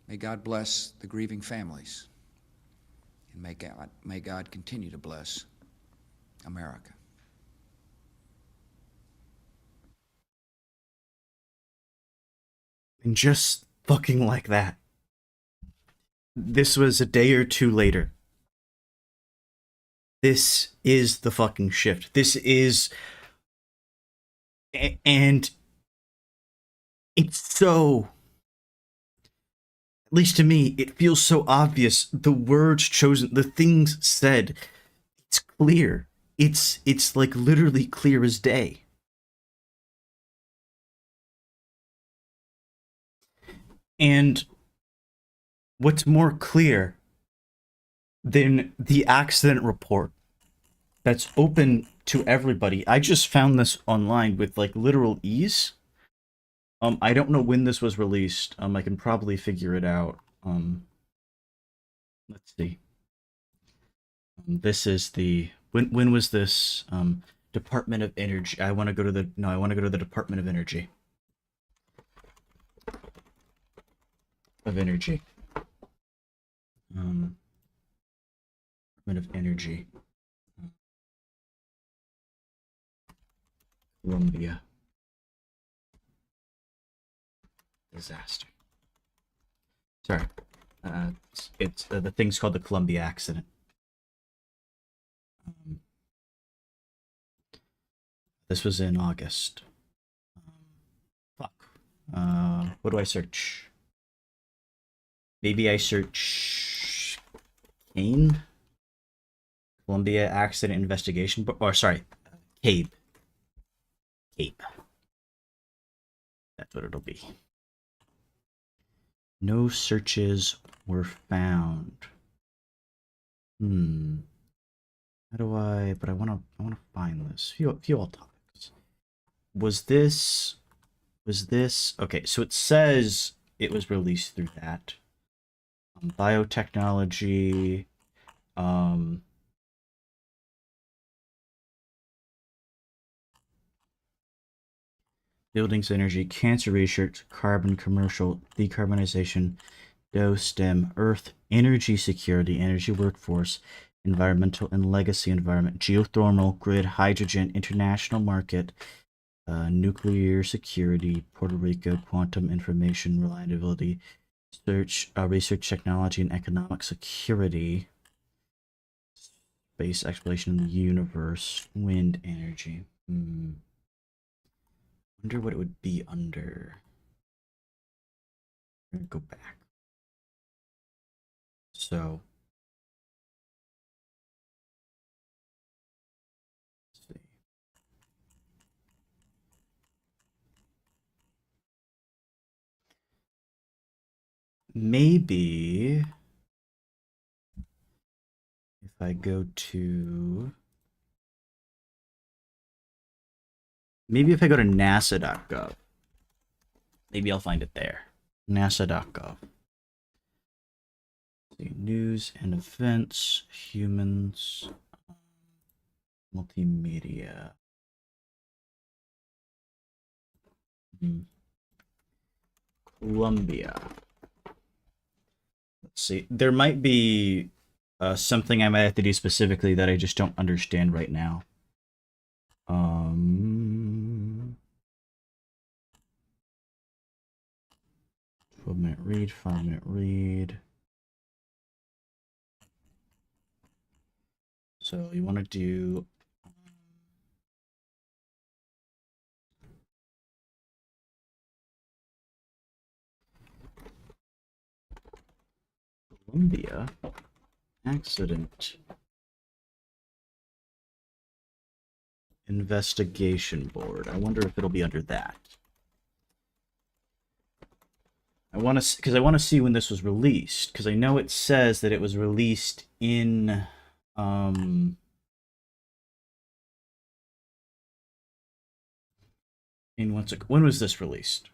May God bless the grieving families, and may God continue to bless America. And just fucking like that, this was a day or two later. This is the fucking shift. This is... And it's so... At least to me, it feels so obvious. The words chosen, the things said, it's clear. It's like literally clear as day. And what's more clear than the accident report that's open to everybody? I just found this online with like literal ease. I don't know when this was released. I can probably figure it out. Let's see. This is the when was this? Department of Energy. I want to go to the Department of Energy. Department of Energy. Columbia. Disaster. Sorry. It's the thing's called the Columbia accident. This was in August. Fuck. What do I search? Maybe I search Kane? Columbia accident investigation, or sorry, CABE. CABE. That's what it'll be. No searches were found. How do I? But I want to find this. Few all topics. Was this? Okay? So it says it was released through that. Biotechnology. Buildings, energy, cancer research, carbon, commercial, decarbonization, STEM, earth, energy security, energy workforce, environmental and legacy environment, geothermal, grid, hydrogen, international market, nuclear security, Puerto Rico, quantum information, reliability, research technology and economic security, space exploration in the universe, wind energy. Wonder what it would be under. I'm gonna go back. So let's see. Maybe If I go to... Maybe if I go to nasa.gov. Maybe I'll find it there. nasa.gov. News and events, humans, multimedia. Columbia. Let's see. There might be something I might have to do specifically that I just don't understand right now. 12-minute read, 5-minute read. So you want to do Columbia accident investigation board. I wonder if it'll be under that. I want to, because I want to see when this was released, because I know it says that it was released in when was this released?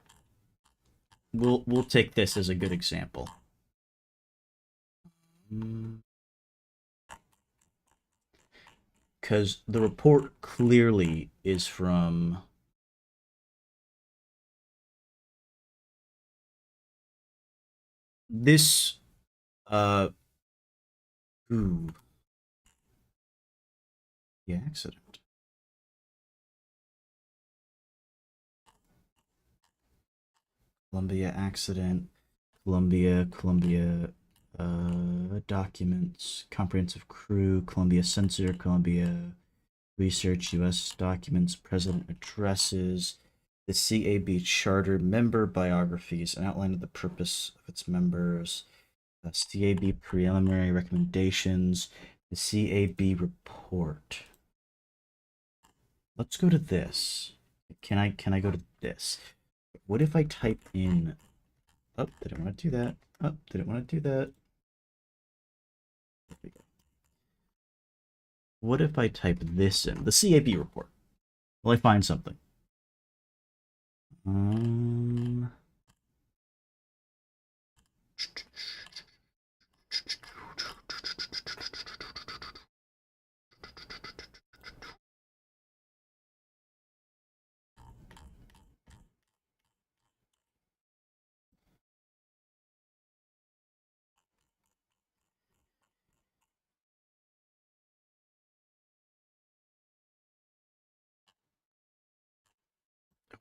We'll take this as a good example. Because the report clearly is from this the accident. Columbia accident, Columbia documents, comprehensive crew, Columbia sensor, Columbia research, U.S. documents, president addresses, the CAB charter, member biographies, an outline of the purpose of its members, CAB preliminary recommendations, the CAB report. Let's go to this. Can I go to this? What if I type in... Oh, didn't want to do that. Oh, didn't want to do that. There we go. What if I type this in? The CAB report. Will I find something? I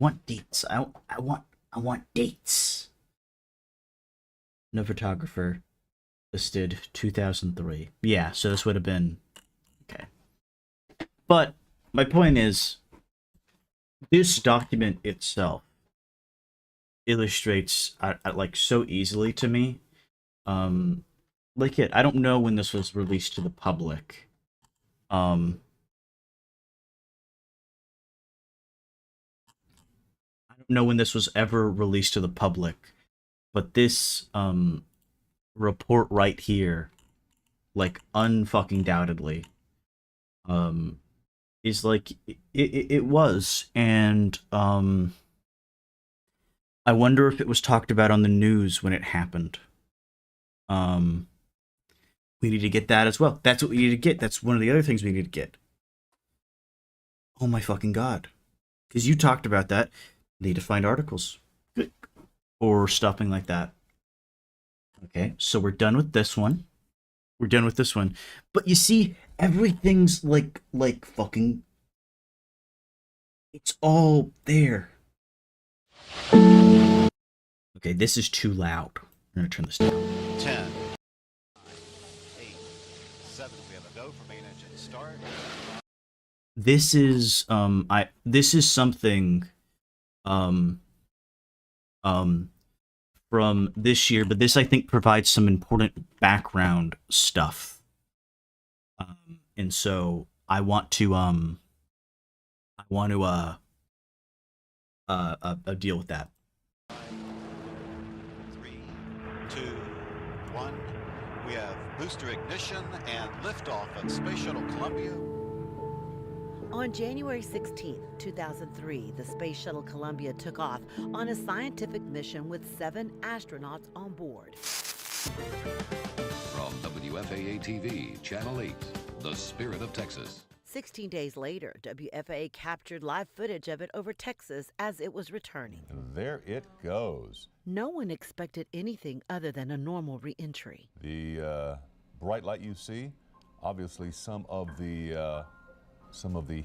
want dates. I want dates. No photographer listed 2003. Yeah, so this would have been okay. But my point is, this document itself illustrates like so easily to me. Like I don't know when this was released to the public. I don't know when this was ever released to the public, but this report right here, like unfucking doubtedly, is like it was, and I wonder if it was talked about on the news when it happened. We need to get that as well. That's what we need to get. That's one of the other things we need to get. Oh my fucking god. Because you talked about that. Need to find articles. Or stuffing like that. Okay, so we're done with this one. We're done with this one. But you see, everything's like fucking... It's all there. Okay, this is too loud. I'm gonna turn this down. 10, 9, 8, 7. We have a go for main engine start. This is this is something from this year, but this I think provides some important background stuff. And so I want to deal with that. 3, 2, 1. We have booster ignition and liftoff of Space Shuttle Columbia. On January 16, 2003, the Space Shuttle Columbia took off on a scientific mission with 7 astronauts on board. From WFAA-TV, Channel 8, The Spirit of Texas. 16 days later, WFAA captured live footage of it over Texas as it was returning. And there it goes. No one expected anything other than a normal re-entry. The bright light you see, obviously some of the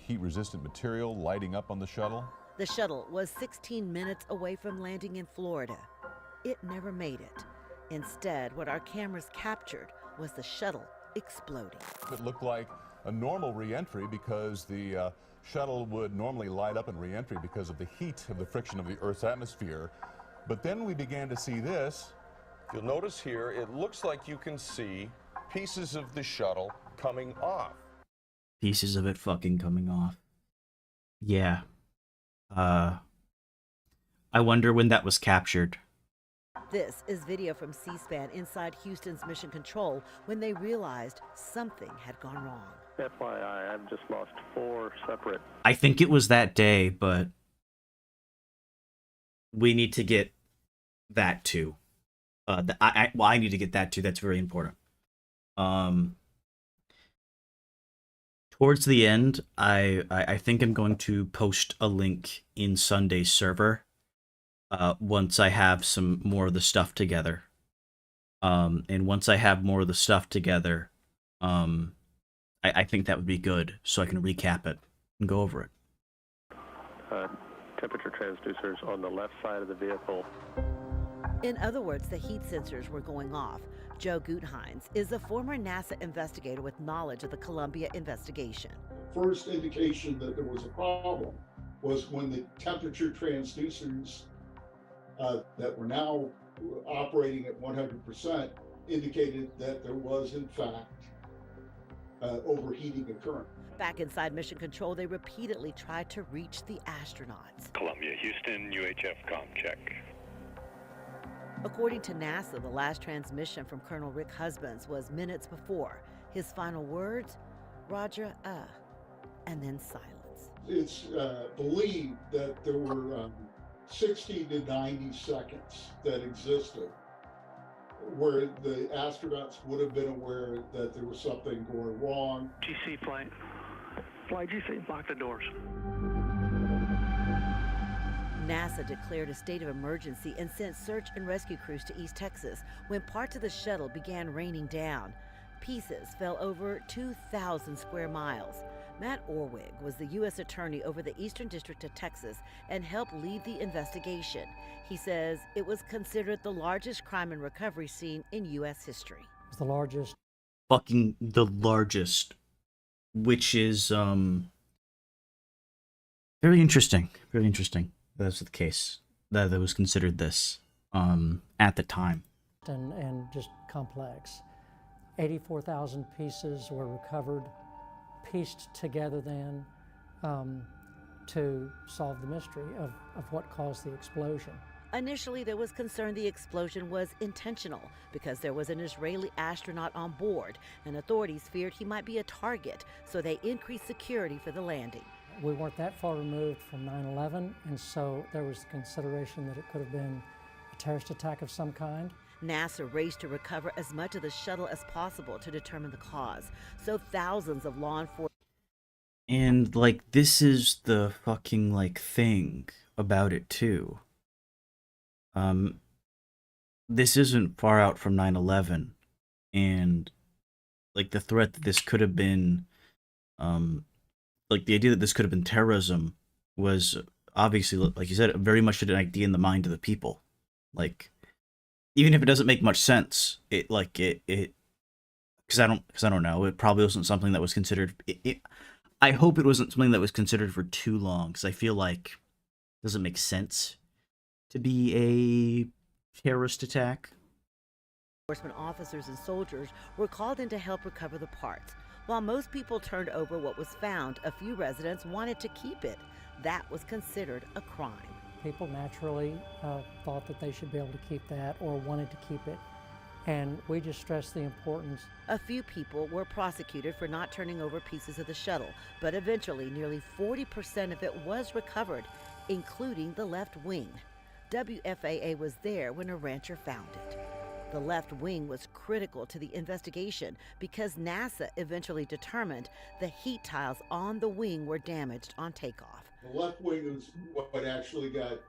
heat-resistant material lighting up on the shuttle. The shuttle was 16 minutes away from landing in Florida. It never made it. Instead, what our cameras captured was the shuttle exploding. It looked like a normal re-entry because the shuttle would normally light up in re-entry because of the heat of the friction of the Earth's atmosphere. But then we began to see this. You'll notice here, it looks like you can see pieces of the shuttle coming off. Pieces of it fucking coming off. Yeah. I wonder when that was captured. This is video from C-SPAN inside Houston's Mission Control when they realized something had gone wrong. FYI, I've just lost 4 separate. I think it was that day, but we need to get that too. I need to get that too. That's very important. Towards the end, I think I'm going to post a link in Sunday's server once I have some more of the stuff together. And once I have more of the stuff together, I think that would be good, so I can recap it and go over it. Temperature transducers on the left side of the vehicle. In other words, the heat sensors were going off. Joe Gutheinz is a former NASA investigator with knowledge of the Columbia investigation. First indication that there was a problem was when the temperature transducers that were now operating at 100% indicated that there was, in fact, overheating occurring. Back inside Mission Control, they repeatedly tried to reach the astronauts. Columbia, Houston, UHF comm check. According to NASA, the last transmission from Colonel Rick Husbands was minutes before. His final words, Roger, and then silence. It's believed that there were 60 to 90 seconds that existed where the astronauts would have been aware that there was something going wrong. GC flight. Flight GC, lock the doors. NASA declared a state of emergency and sent search and rescue crews to East Texas when parts of the shuttle began raining down. Pieces fell over 2,000 square miles. Matt Orwig was the U.S. Attorney over the Eastern District of Texas and helped lead the investigation. He says it was considered the largest crime and recovery scene in U.S. history. It's the largest. Fucking the largest. Which is, very interesting. Very interesting. That's the case. That was considered this, at the time. And just complex. 84,000 pieces were recovered, pieced together then to solve the mystery of what caused the explosion. Initially, there was concern the explosion was intentional because there was an Israeli astronaut on board, and authorities feared he might be a target, so they increased security for the landing. We weren't that far removed from 9/11, and so there was consideration that it could have been a terrorist attack of some kind. NASA raced to recover as much of the shuttle as possible to determine the cause, so thousands of law enforcement. And, like, this is the fucking, like, thing about it, too. This isn't far out from 9/11, and, like, the threat that this could have been, like, the idea that this could have been terrorism was obviously, like you said, very much an idea in the mind of the people. Like, even if it doesn't make much sense, it because I don't know, it probably wasn't something that was considered. I hope it wasn't something that was considered for too long, because I feel like it doesn't make sense to be a terrorist attack. Enforcement officers and soldiers were called in to help recover the parts. While most people turned over what was found, a few residents wanted to keep it. That was considered a crime. People naturally thought that they should be able to keep that or wanted to keep it And we just stress the importance. A few people were prosecuted for not turning over pieces of the shuttle, but eventually nearly 40% of it was recovered, including the left wing. WFAA was there when a rancher found it. The left wing was critical to the investigation because NASA eventually determined the heat tiles on the wing were damaged on takeoff. The left wing is what actually got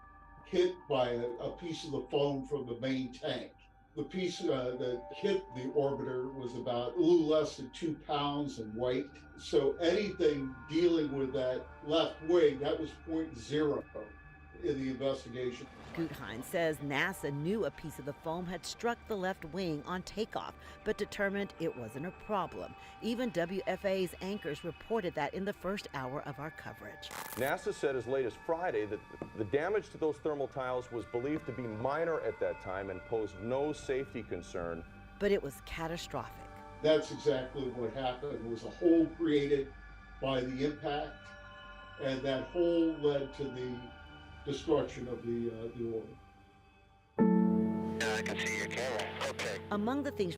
hit by a piece of the foam from the main tank. The piece that hit the orbiter was about a little less than 2 pounds in weight. So anything dealing with that left wing, that was 0.0 in the investigation. Guthein says NASA knew a piece of the foam had struck the left wing on takeoff, but determined it wasn't a problem. Even WFA's anchors reported that in the first hour of our coverage. NASA said as late as Friday that the damage to those thermal tiles was believed to be minor at that time and posed no safety concern. But it was catastrophic. That's exactly what happened. It was a hole created by the impact, and that hole led to the destruction of the orbit. I can see your camera. Okay. Among the things.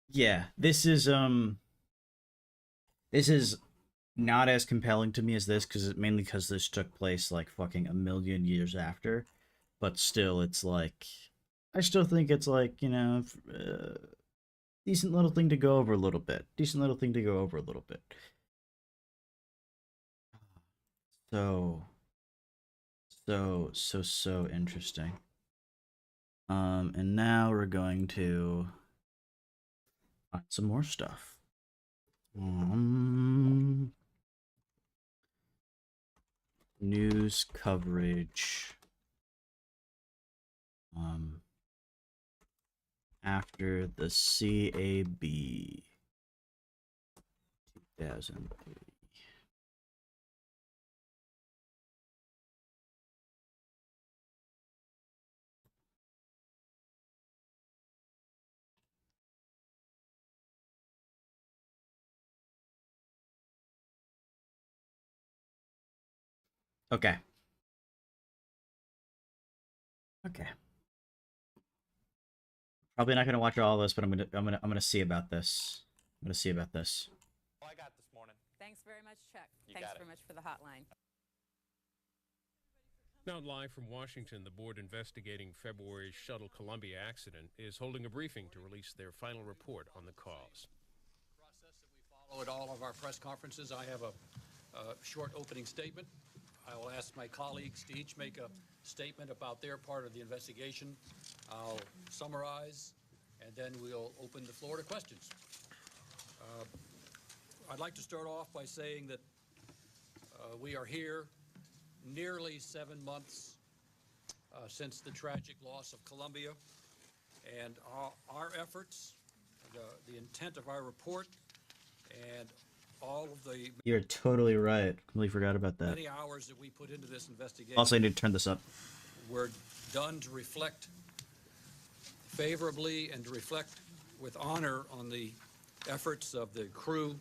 Yeah, this is not as compelling to me as this, mainly because this took place like fucking a million years after, but still, it's like, I still think it's like, you know, decent little thing to go over a little bit. So interesting. And now we're going to find some more stuff. News coverage. After the CAB 2003. Okay. Probably not gonna watch all this, but I'm gonna see about this. I got this morning. Thanks very much, Chuck. Thanks very much for the hotline. Now live from Washington, the board investigating February's Shuttle Columbia accident is holding a briefing to release their final report on the cause. Process that we follow at all of our press conferences. I have a short opening statement. I will ask my colleagues to each make a statement about their part of the investigation. I'll summarize, and then we'll open the floor to questions. I'd like to start off by saying that we are here nearly 7 months since the tragic loss of Columbia, and our efforts, the intent of our report, and all of the You're totally right. Completely forgot about that. many hours that we put into this investigation. Also, I need to turn this up. Were done to reflect favorably and to reflect with honor on the efforts of the crew,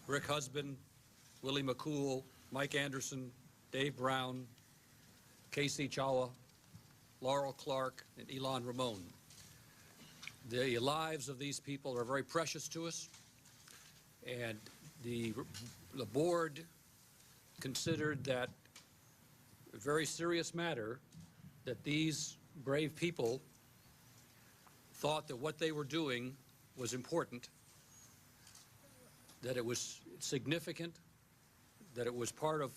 Rick Husband, Willie McCool, Mike Anderson, Dave Brown, Casey Chawa, Laurel Clark, and Elon Ramon. The lives of these people are very precious to us, and the board considered that a very serious matter, that these brave people thought that what they were doing was important, that it was significant, that it was part of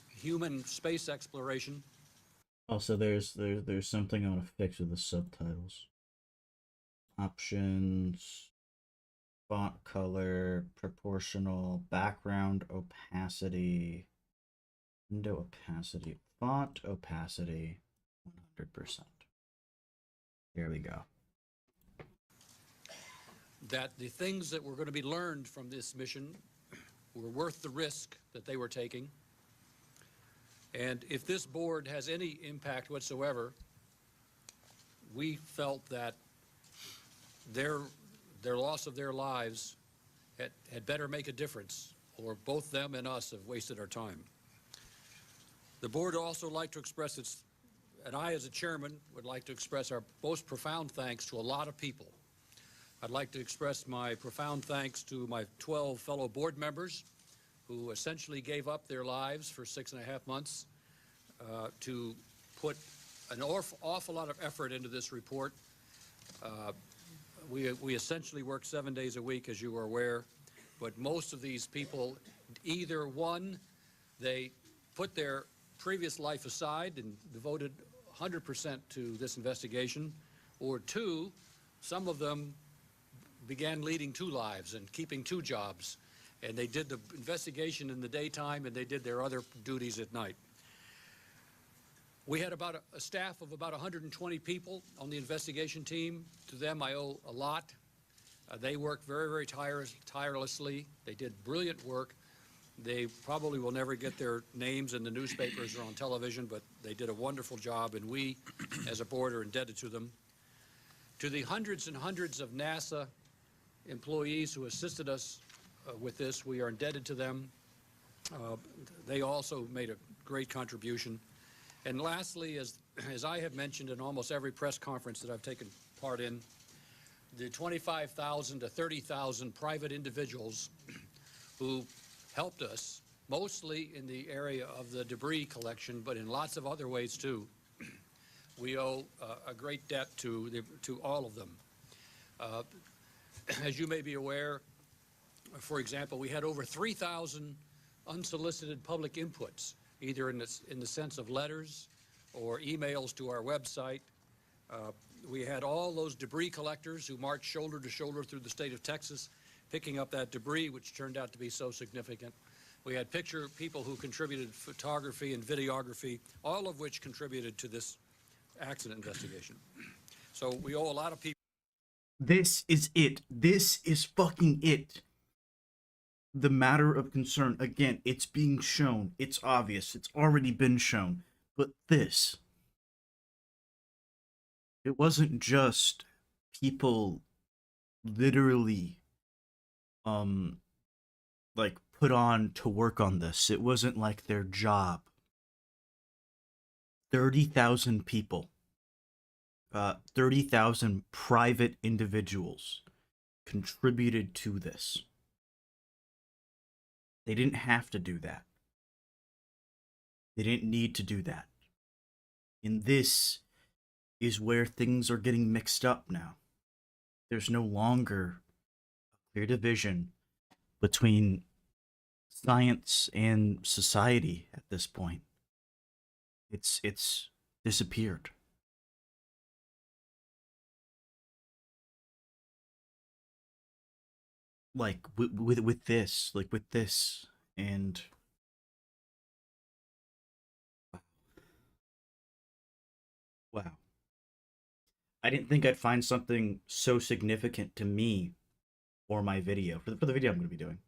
human space exploration. Also, there's something I want to fix with the subtitles. Options, font color, proportional, background opacity, window opacity, font opacity, 100%. Here we go. That the things that were going to be learned from this mission were worth the risk that they were taking. And if this board has any impact whatsoever, we felt that their loss of their lives had better make a difference, or both them and us have wasted our time. The board would also like to express its and I, as a chairman, would like to express our most profound thanks to a lot of people. I'd like to express my profound thanks to my 12 fellow board members who essentially gave up their lives for 6.5 months to put an awful lot of effort into this report. We essentially work 7 days a week, as you are aware, but most of these people, either one, they put their previous life aside and devoted 100% to this investigation, or two, some of them began leading 2 lives and keeping 2 jobs, and they did the investigation in the daytime and they did their other duties at night. We had about a staff of about 120 people on the investigation team. To them, I owe a lot. They worked very, very tirelessly. They did brilliant work. They probably will never get their names in the newspapers or on television, but they did a wonderful job, and we, as a board, are indebted to them. To the hundreds and hundreds of NASA employees who assisted us with this, we are indebted to them. They also made a great contribution. And lastly, as I have mentioned in almost every press conference that I've taken part in, the 25,000 to 30,000 private individuals who helped us, mostly in the area of the debris collection, but in lots of other ways too. We owe a great debt to all of them. As you may be aware, for example, we had over 3,000 unsolicited public inputs, either in the sense of letters or emails to our website. We had all those debris collectors who marched shoulder to shoulder through the state of Texas, picking up that debris, which turned out to be so significant. We had people who contributed photography and videography, all of which contributed to this accident investigation. So we owe a lot of people. This is it. This is fucking it. The matter of concern. Again, it's being shown. It's obvious. It's already been shown. But this. It wasn't just people literally like put on to work on this. It wasn't like their job. 30,000 people. 30,000 private individuals contributed to this. They didn't have to do that. They didn't need to do that. And this is where things are getting mixed up now. There's no longer a clear division between science and society at this point. It's disappeared. Like with this, and wow. I didn't think I'd find something so significant to me for my video, for the video I'm going to be doing,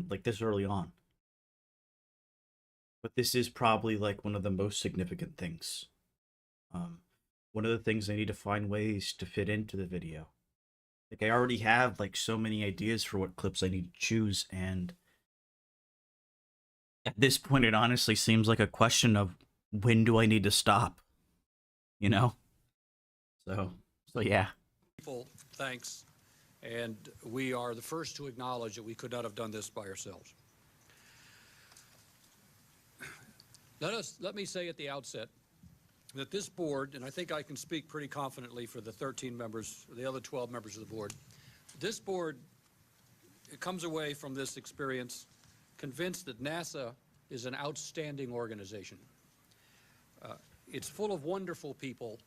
like this early on. But this is probably like one of the most significant things. One of the things I need to find ways to fit into the video. Like, I already have, like, so many ideas for what clips I need to choose, and at this point, it honestly seems like a question of when do I need to stop? You know? So yeah. People, thanks. And we are the first to acknowledge that we could not have done this by ourselves. Let me say at the outset that this board, and I think I can speak pretty confidently for the 13 members, the other 12 members of the board, this board comes away from this experience convinced that NASA is an outstanding organization. It's full of wonderful people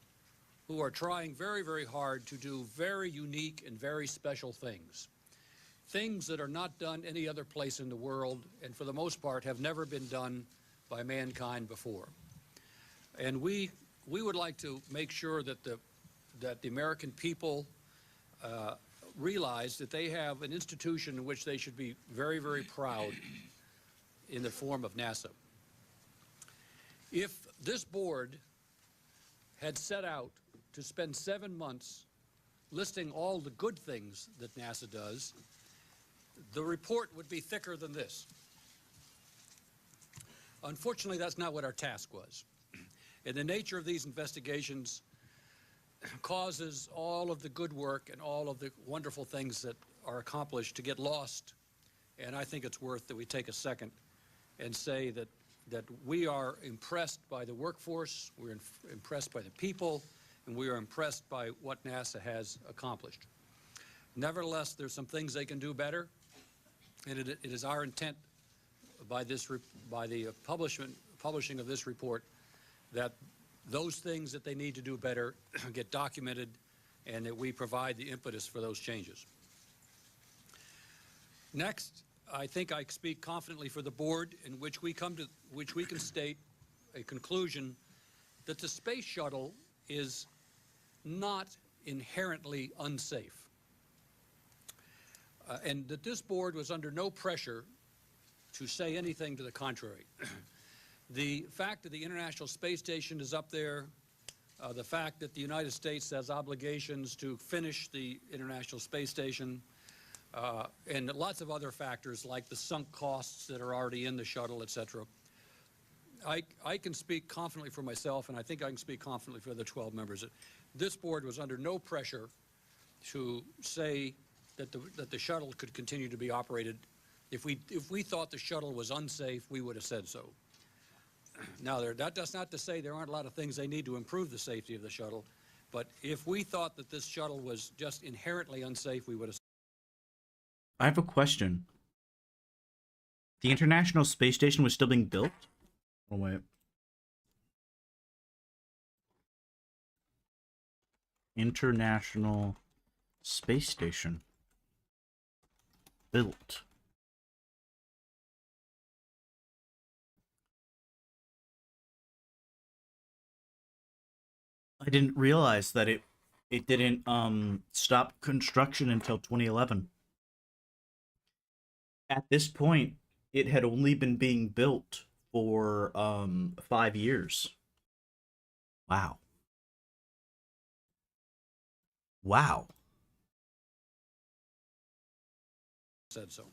who are trying very, very hard to do very unique and very special things. Things that are not done any other place in the world, and for the most part have never been done by mankind before. And we would like to make sure that the American people realize that they have an institution in which they should be very, very proud in the form of NASA. If this board had set out to spend 7 months listing all the good things that NASA does, the report would be thicker than this. Unfortunately, that's not what our task was. And the nature of these investigations causes all of the good work and all of the wonderful things that are accomplished to get lost. And I think it's worth that we take a second and say that we are impressed by the workforce, we're impressed by the people, and we are impressed by what NASA has accomplished. Nevertheless, there's some things they can do better, and it is our intent by the publishing of this report that those things that they need to do better get documented and that we provide the impetus for those changes. Next, I think I speak confidently for the board in which we can state a conclusion that the space shuttle is not inherently unsafe. And that this board was under no pressure to say anything to the contrary. The fact that the International Space Station is up there, the fact that the United States has obligations to finish the International Space Station, and lots of other factors like the sunk costs that are already in the shuttle, etc. I can speak confidently for myself, and I think I can speak confidently for the 12 members, that this board was under no pressure to say that the shuttle could continue to be operated. If we thought the shuttle was unsafe, we would have said so. Now, that does not to say there aren't a lot of things they need to improve the safety of the shuttle, but if we thought that this shuttle was just inherently unsafe, we would have. I have a question. The International Space Station was still being built? Oh, wait. International Space Station. Built. I didn't realize that it didn't stop construction until 2011. At this point, it had only been being built for 5 years. Wow. Wow. Said so.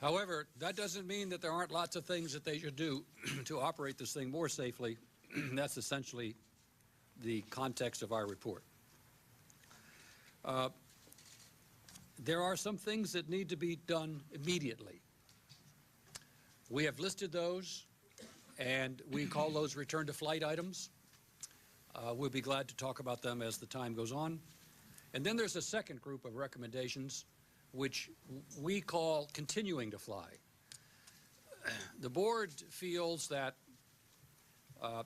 However, that doesn't mean that there aren't lots of things that they should do to operate this thing more safely. That's essentially the context of our report. There are some things that need to be done immediately. We have listed those, and we call those return to flight items. We'll be glad to talk about them as the time goes on. And then there's a second group of recommendations, which we call continuing to fly. The board feels that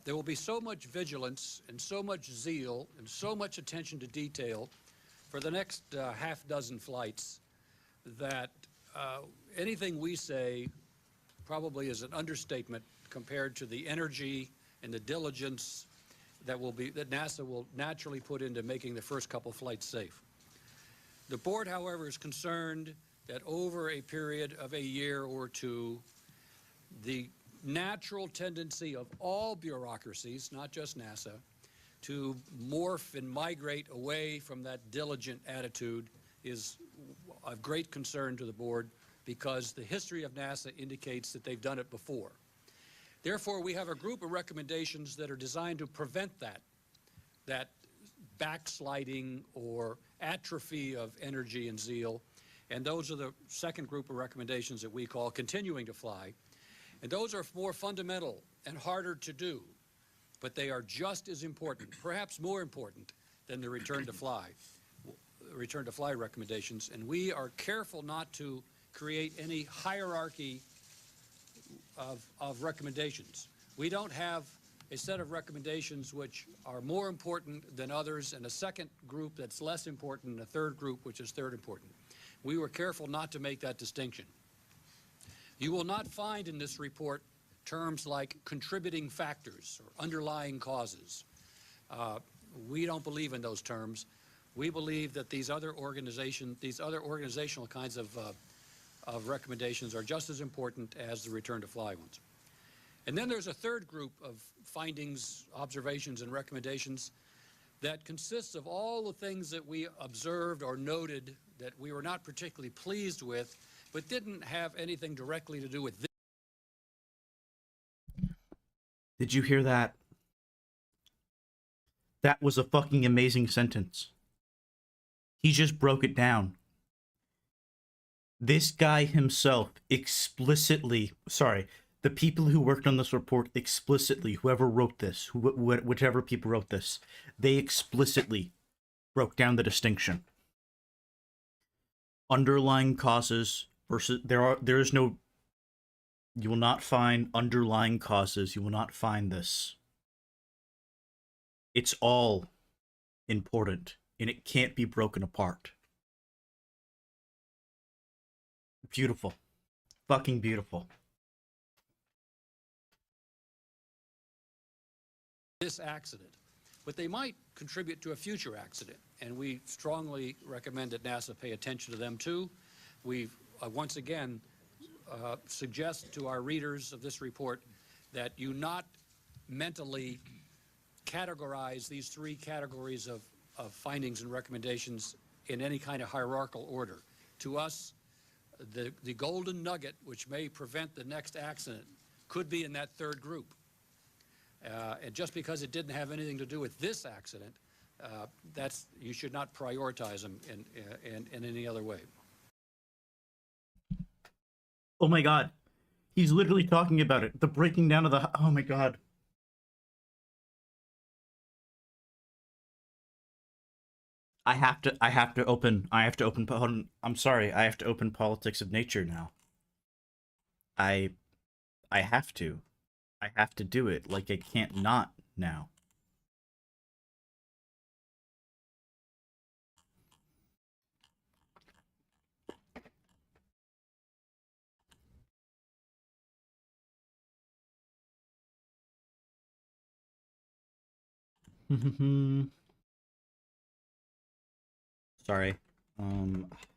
there will be so much vigilance and so much zeal and so much attention to detail for the next half dozen flights that anything we say probably is an understatement compared to the energy and the diligence that NASA will naturally put into making the first couple flights safe. The board, however, is concerned that over a period of a year or two, the natural tendency of all bureaucracies, not just NASA, to morph and migrate away from that diligent attitude is of great concern to the board because the history of NASA indicates that they've done it before. Therefore, we have a group of recommendations that are designed to prevent that backsliding or atrophy of energy and zeal, and those are the second group of recommendations that we call continuing to fly. And those are more fundamental and harder to do, but they are just as important, perhaps more important, than the return to fly recommendations. And we are careful not to create any hierarchy of recommendations. We don't have a set of recommendations which are more important than others, and a second group that's less important, and a third group which is third important. We were careful not to make that distinction. You will not find in this report terms like contributing factors or underlying causes. We don't believe in those terms. We believe that these other organizational kinds of recommendations are just as important as the return to fly ones. And then there's a third group of findings, observations, and recommendations that consists of all the things that we observed or noted that we were not particularly pleased with, but didn't have anything directly to do with this. Did you hear that? That was a fucking amazing sentence. He just broke it down. This guy himself explicitly, sorry, the people who worked on this report explicitly, whoever wrote this, whichever people wrote this, they explicitly broke down the distinction. Underlying causes versus, there is no, you will not find underlying causes, you will not find this. It's all important, and it can't be broken apart. Beautiful. Fucking beautiful. This accident, but they might contribute to a future accident, and we strongly recommend that NASA pay attention to them too. We once again suggest to our readers of this report that you not mentally categorize these three categories of findings and recommendations in any kind of hierarchical order. To us, the golden nugget, which may prevent the next accident, could be in that third group. And just because it didn't have anything to do with this accident, you should not prioritize them in any other way. Oh my god. He's literally talking about it. The breaking down of the... Oh my god. I have to open, I'm sorry, I have to open Politics of Nature now. I have to. I have to do it. Like, I can't not now. Sorry.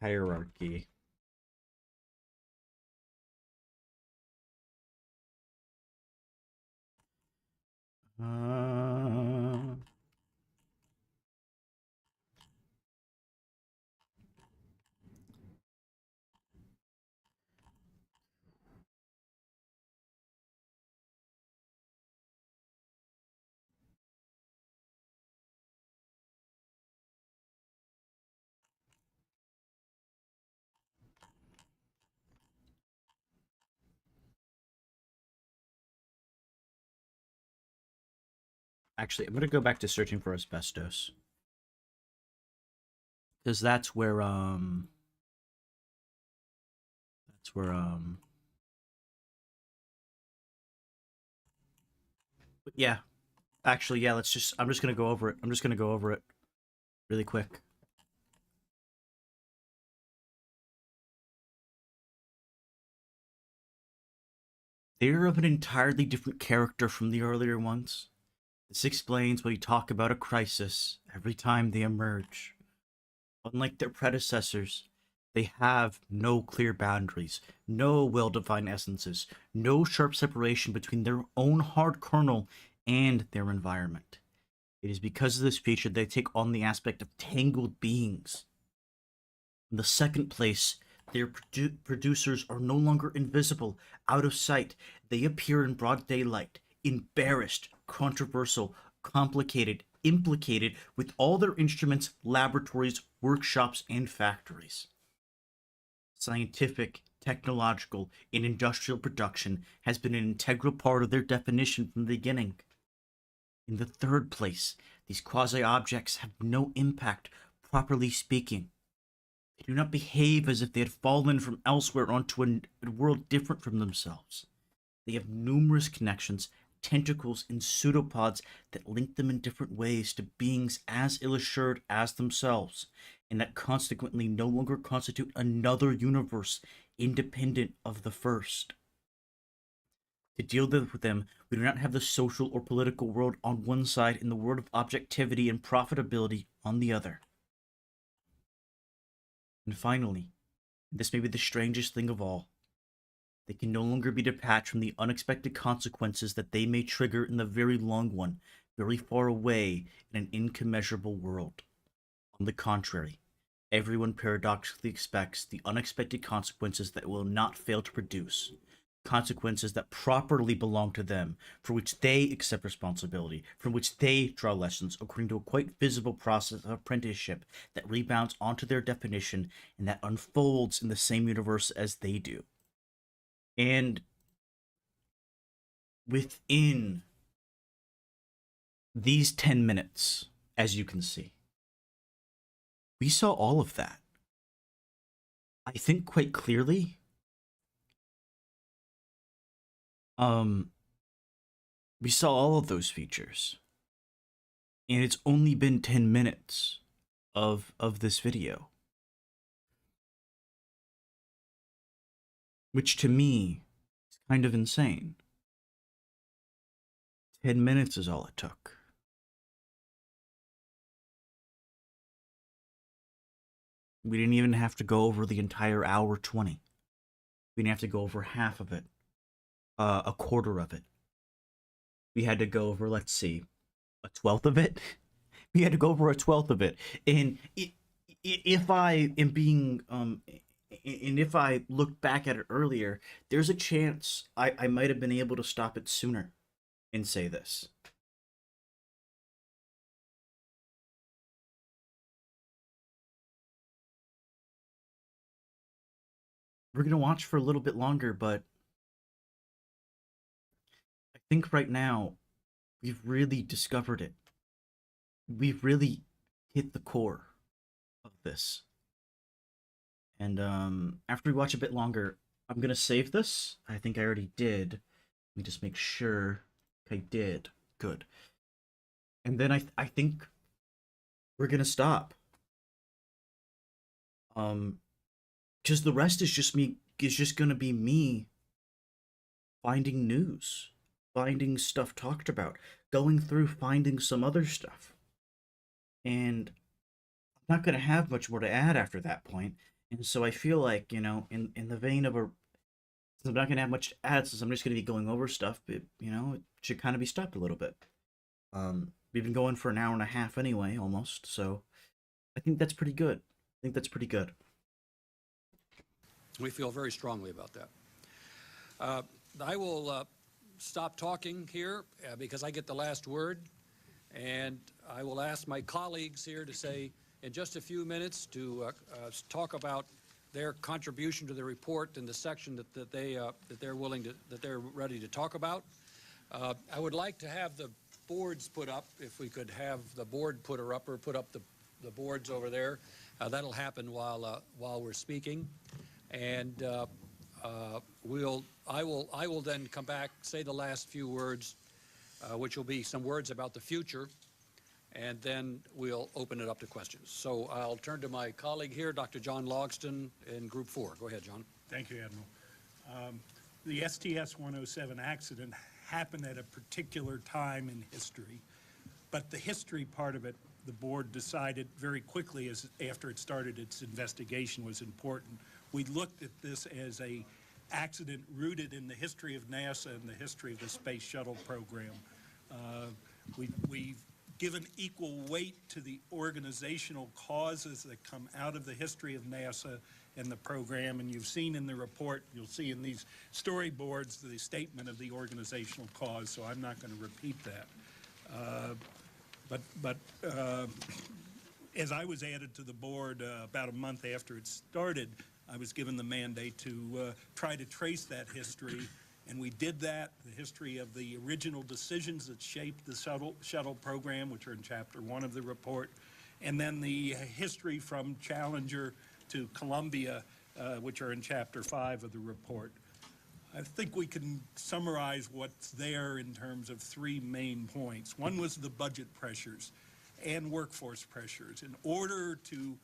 Hierarchy. Actually, I'm gonna go back to searching for asbestos. Because that's where, yeah. Actually, yeah, I'm just gonna go over it. I'm just gonna go over it really quick. They're of an entirely different character from the earlier ones. This explains why you talk about a crisis every time they emerge. Unlike their predecessors, they have no clear boundaries, no well-defined essences, no sharp separation between their own hard kernel and their environment. It is because of this feature they take on the aspect of tangled beings. In the second place, their producers are no longer invisible, out of sight. They appear in broad daylight, embarrassed, controversial, complicated, implicated with all their instruments, laboratories, workshops, and factories. Scientific, technological, and industrial production has been an integral part of their definition from the beginning. In the third place, these quasi-objects have no impact, properly speaking. They do not behave as if they had fallen from elsewhere onto a world different from themselves. They have numerous connections, tentacles, and pseudopods that link them in different ways to beings as ill-assured as themselves, and that consequently no longer constitute another universe independent of the first. To deal with them, we do not have the social or political world on one side and the world of objectivity and profitability on the other. And finally, this may be the strangest thing of all, they can no longer be detached from the unexpected consequences that they may trigger in the very long one, very far away in an incommensurable world. On the contrary, everyone paradoxically expects the unexpected consequences that will not fail to produce, consequences that properly belong to them, for which they accept responsibility, from which they draw lessons according to a quite visible process of apprenticeship that rebounds onto their definition and that unfolds in the same universe as they do. And within these 10 minutes, as you can see, we saw all of that. I think quite clearly. We saw all of those features. And it's only been 10 minutes of this video. Which to me is kind of insane. 10 minutes is all it took. We didn't even have to go over the entire hour 20. We didn't have to go over half of it. A quarter of it. We had to go over, let's see, a 12th of it. We had to go over a 12th of it. And if I am being, and if I look back at it earlier, there's a chance I might have been able to stop it sooner and say this. We're going to watch for a little bit longer, but I think right now we've really discovered it. We've really hit the core of this. And after we watch a bit longer, I'm going to save this. I think I already did. Let me just make sure I did. Good. And then I think we're going to stop. Because the rest is just going to be me finding news, finding stuff talked about, going through finding some other stuff. And I'm not going to have much more to add after that point. And so I feel like, you know, in the vein of I'm not going to have much to add since I'm just going to be going over stuff, but, you know, it should kind of be stopped a little bit. We've been going for an hour and a half anyway, almost. So I think that's pretty good. We feel very strongly about that. I will stop talking here because I get the last word, and I will ask my colleagues here to say in just a few minutes to talk about their contribution to the report in the section that they're ready to talk about. I would like to have the boards put up, if we could have the board putter up or put up the boards over there. That'll happen while we're speaking. And I will then come back, say the last few words, which will be some words about the future, and then we'll open it up to questions. So I'll turn to my colleague here, Dr. John Logston, in Group 4. Go ahead, John. Thank you, Admiral. The STS-107 accident happened at a particular time in history, but the history part of it, the board decided very quickly after it started its investigation was important. We looked at this as an accident rooted in the history of NASA and the history of the Space Shuttle program. We've given equal weight to the organizational causes that come out of the history of NASA and the program, and you've seen in the report, you'll see in these storyboards the statement of the organizational cause, so I'm not going to repeat that. But as I was added to the board about a month after it started, I was given the mandate to try to trace that history, and we did that, the history of the original decisions that shaped the shuttle program, which are in Chapter 1 of the report, and then the history from Challenger to Columbia, which are in Chapter 5 of the report. I think we can summarize what's there in terms of three main points. One was the budget pressures and workforce pressures. In order to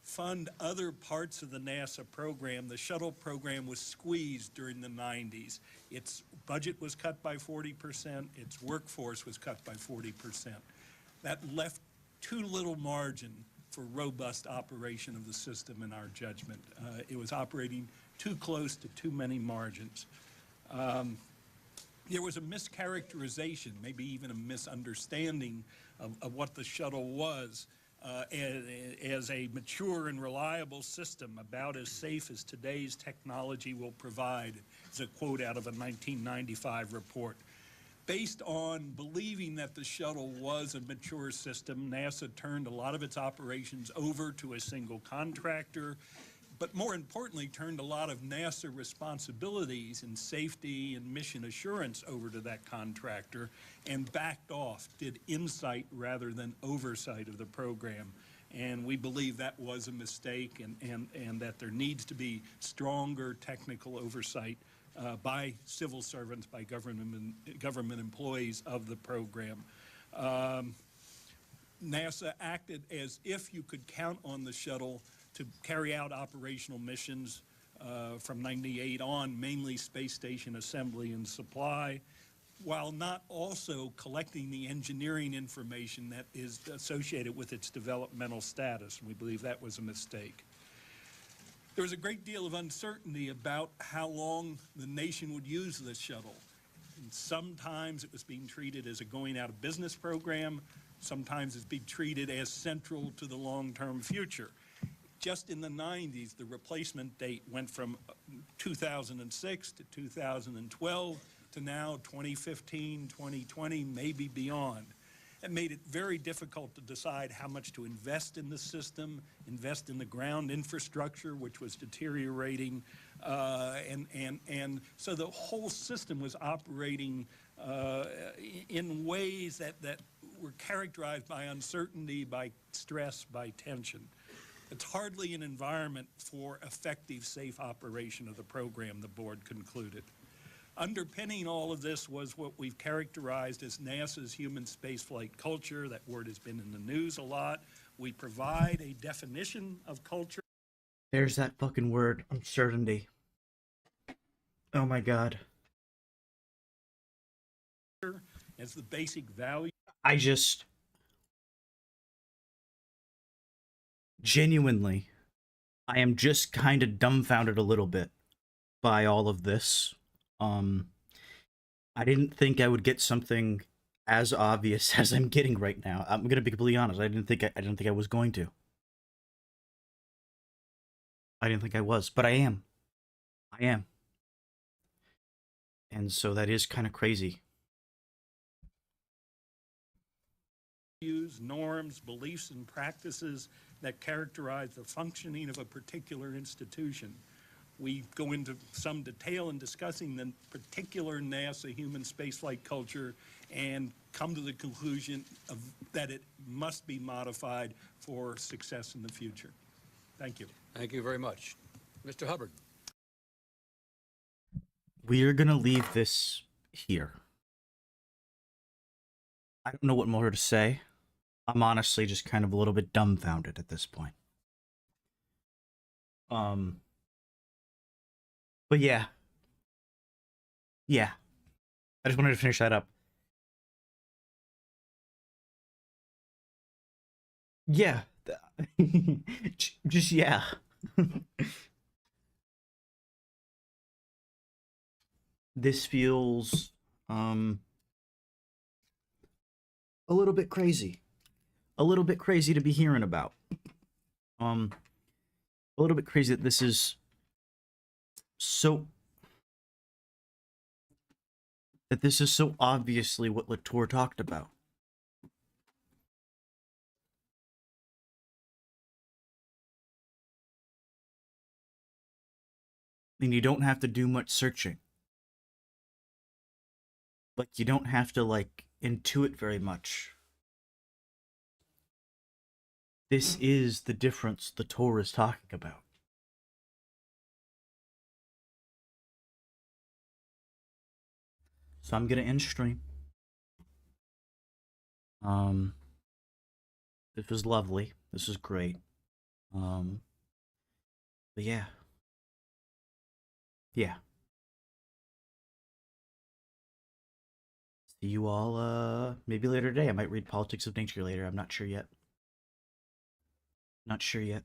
fund other parts of the NASA program, the shuttle program was squeezed during the 90s. Its budget was cut by 40%, its workforce was cut by 40%. That left too little margin for robust operation of the system in our judgment. It was operating too close to too many margins. There was a mischaracterization, maybe even a misunderstanding of what the shuttle was as a mature and reliable system, about as safe as today's technology will provide, is a quote out of a 1995 report. Based on believing that the shuttle was a mature system, NASA turned a lot of its operations over to a single contractor, but more importantly, turned a lot of NASA responsibilities in safety and mission assurance over to that contractor and backed off, did insight rather than oversight of the program. And we believe that was a mistake, and that there needs to be stronger technical oversight by civil servants, by government employees of the program. NASA acted as if you could count on the shuttle to carry out operational missions from '98 on, mainly space station assembly and supply, while not also collecting the engineering information that is associated with its developmental status. We believe that was a mistake. There was a great deal of uncertainty about how long the nation would use this shuttle. And sometimes it was being treated as a going out of business program. Sometimes it's being treated as central to the long-term future. Just in the 90s, the replacement date went from 2006 to 2012 to now 2015, 2020, maybe beyond. It made it very difficult to decide how much to invest in the system, invest in the ground infrastructure, which was deteriorating, and so the whole system was operating in ways that were characterized by uncertainty, by stress, by tension. It's hardly an environment for effective, safe operation of the program, the board concluded. Underpinning all of this was what we've characterized as NASA's human spaceflight culture. That word has been in the news a lot. We provide a definition of culture. There's that fucking word, uncertainty. Oh my god. As the basic value. Genuinely, I am just kind of dumbfounded a little bit by all of this. I didn't think I would get something as obvious as I'm getting right now. I'm gonna be completely honest. I didn't think I was going to. I didn't think I was, but I am. I am. And so that is kind of crazy. Norms, beliefs, and practices that characterize the functioning of a particular institution. We go into some detail in discussing the particular NASA human spaceflight culture and come to the conclusion that it must be modified for success in the future. Thank you. Thank you very much. Mr. Hubbard. We are going to leave this here. I don't know what more to say. I'm honestly just kind of a little bit dumbfounded at this point. But yeah. Yeah. I just wanted to finish that up. Yeah. Just yeah. This feels a little bit crazy. A little bit crazy to be hearing about. A little bit crazy that this is so obviously what Latour talked about. And you don't have to do much searching. Like, you don't have to, like, intuit very much. This is the difference Latour is talking about. So I'm gonna end stream. This was lovely. This was great. But yeah. Yeah. See you all, maybe later today. I might read Politics of Nature later. I'm not sure yet. Not sure yet.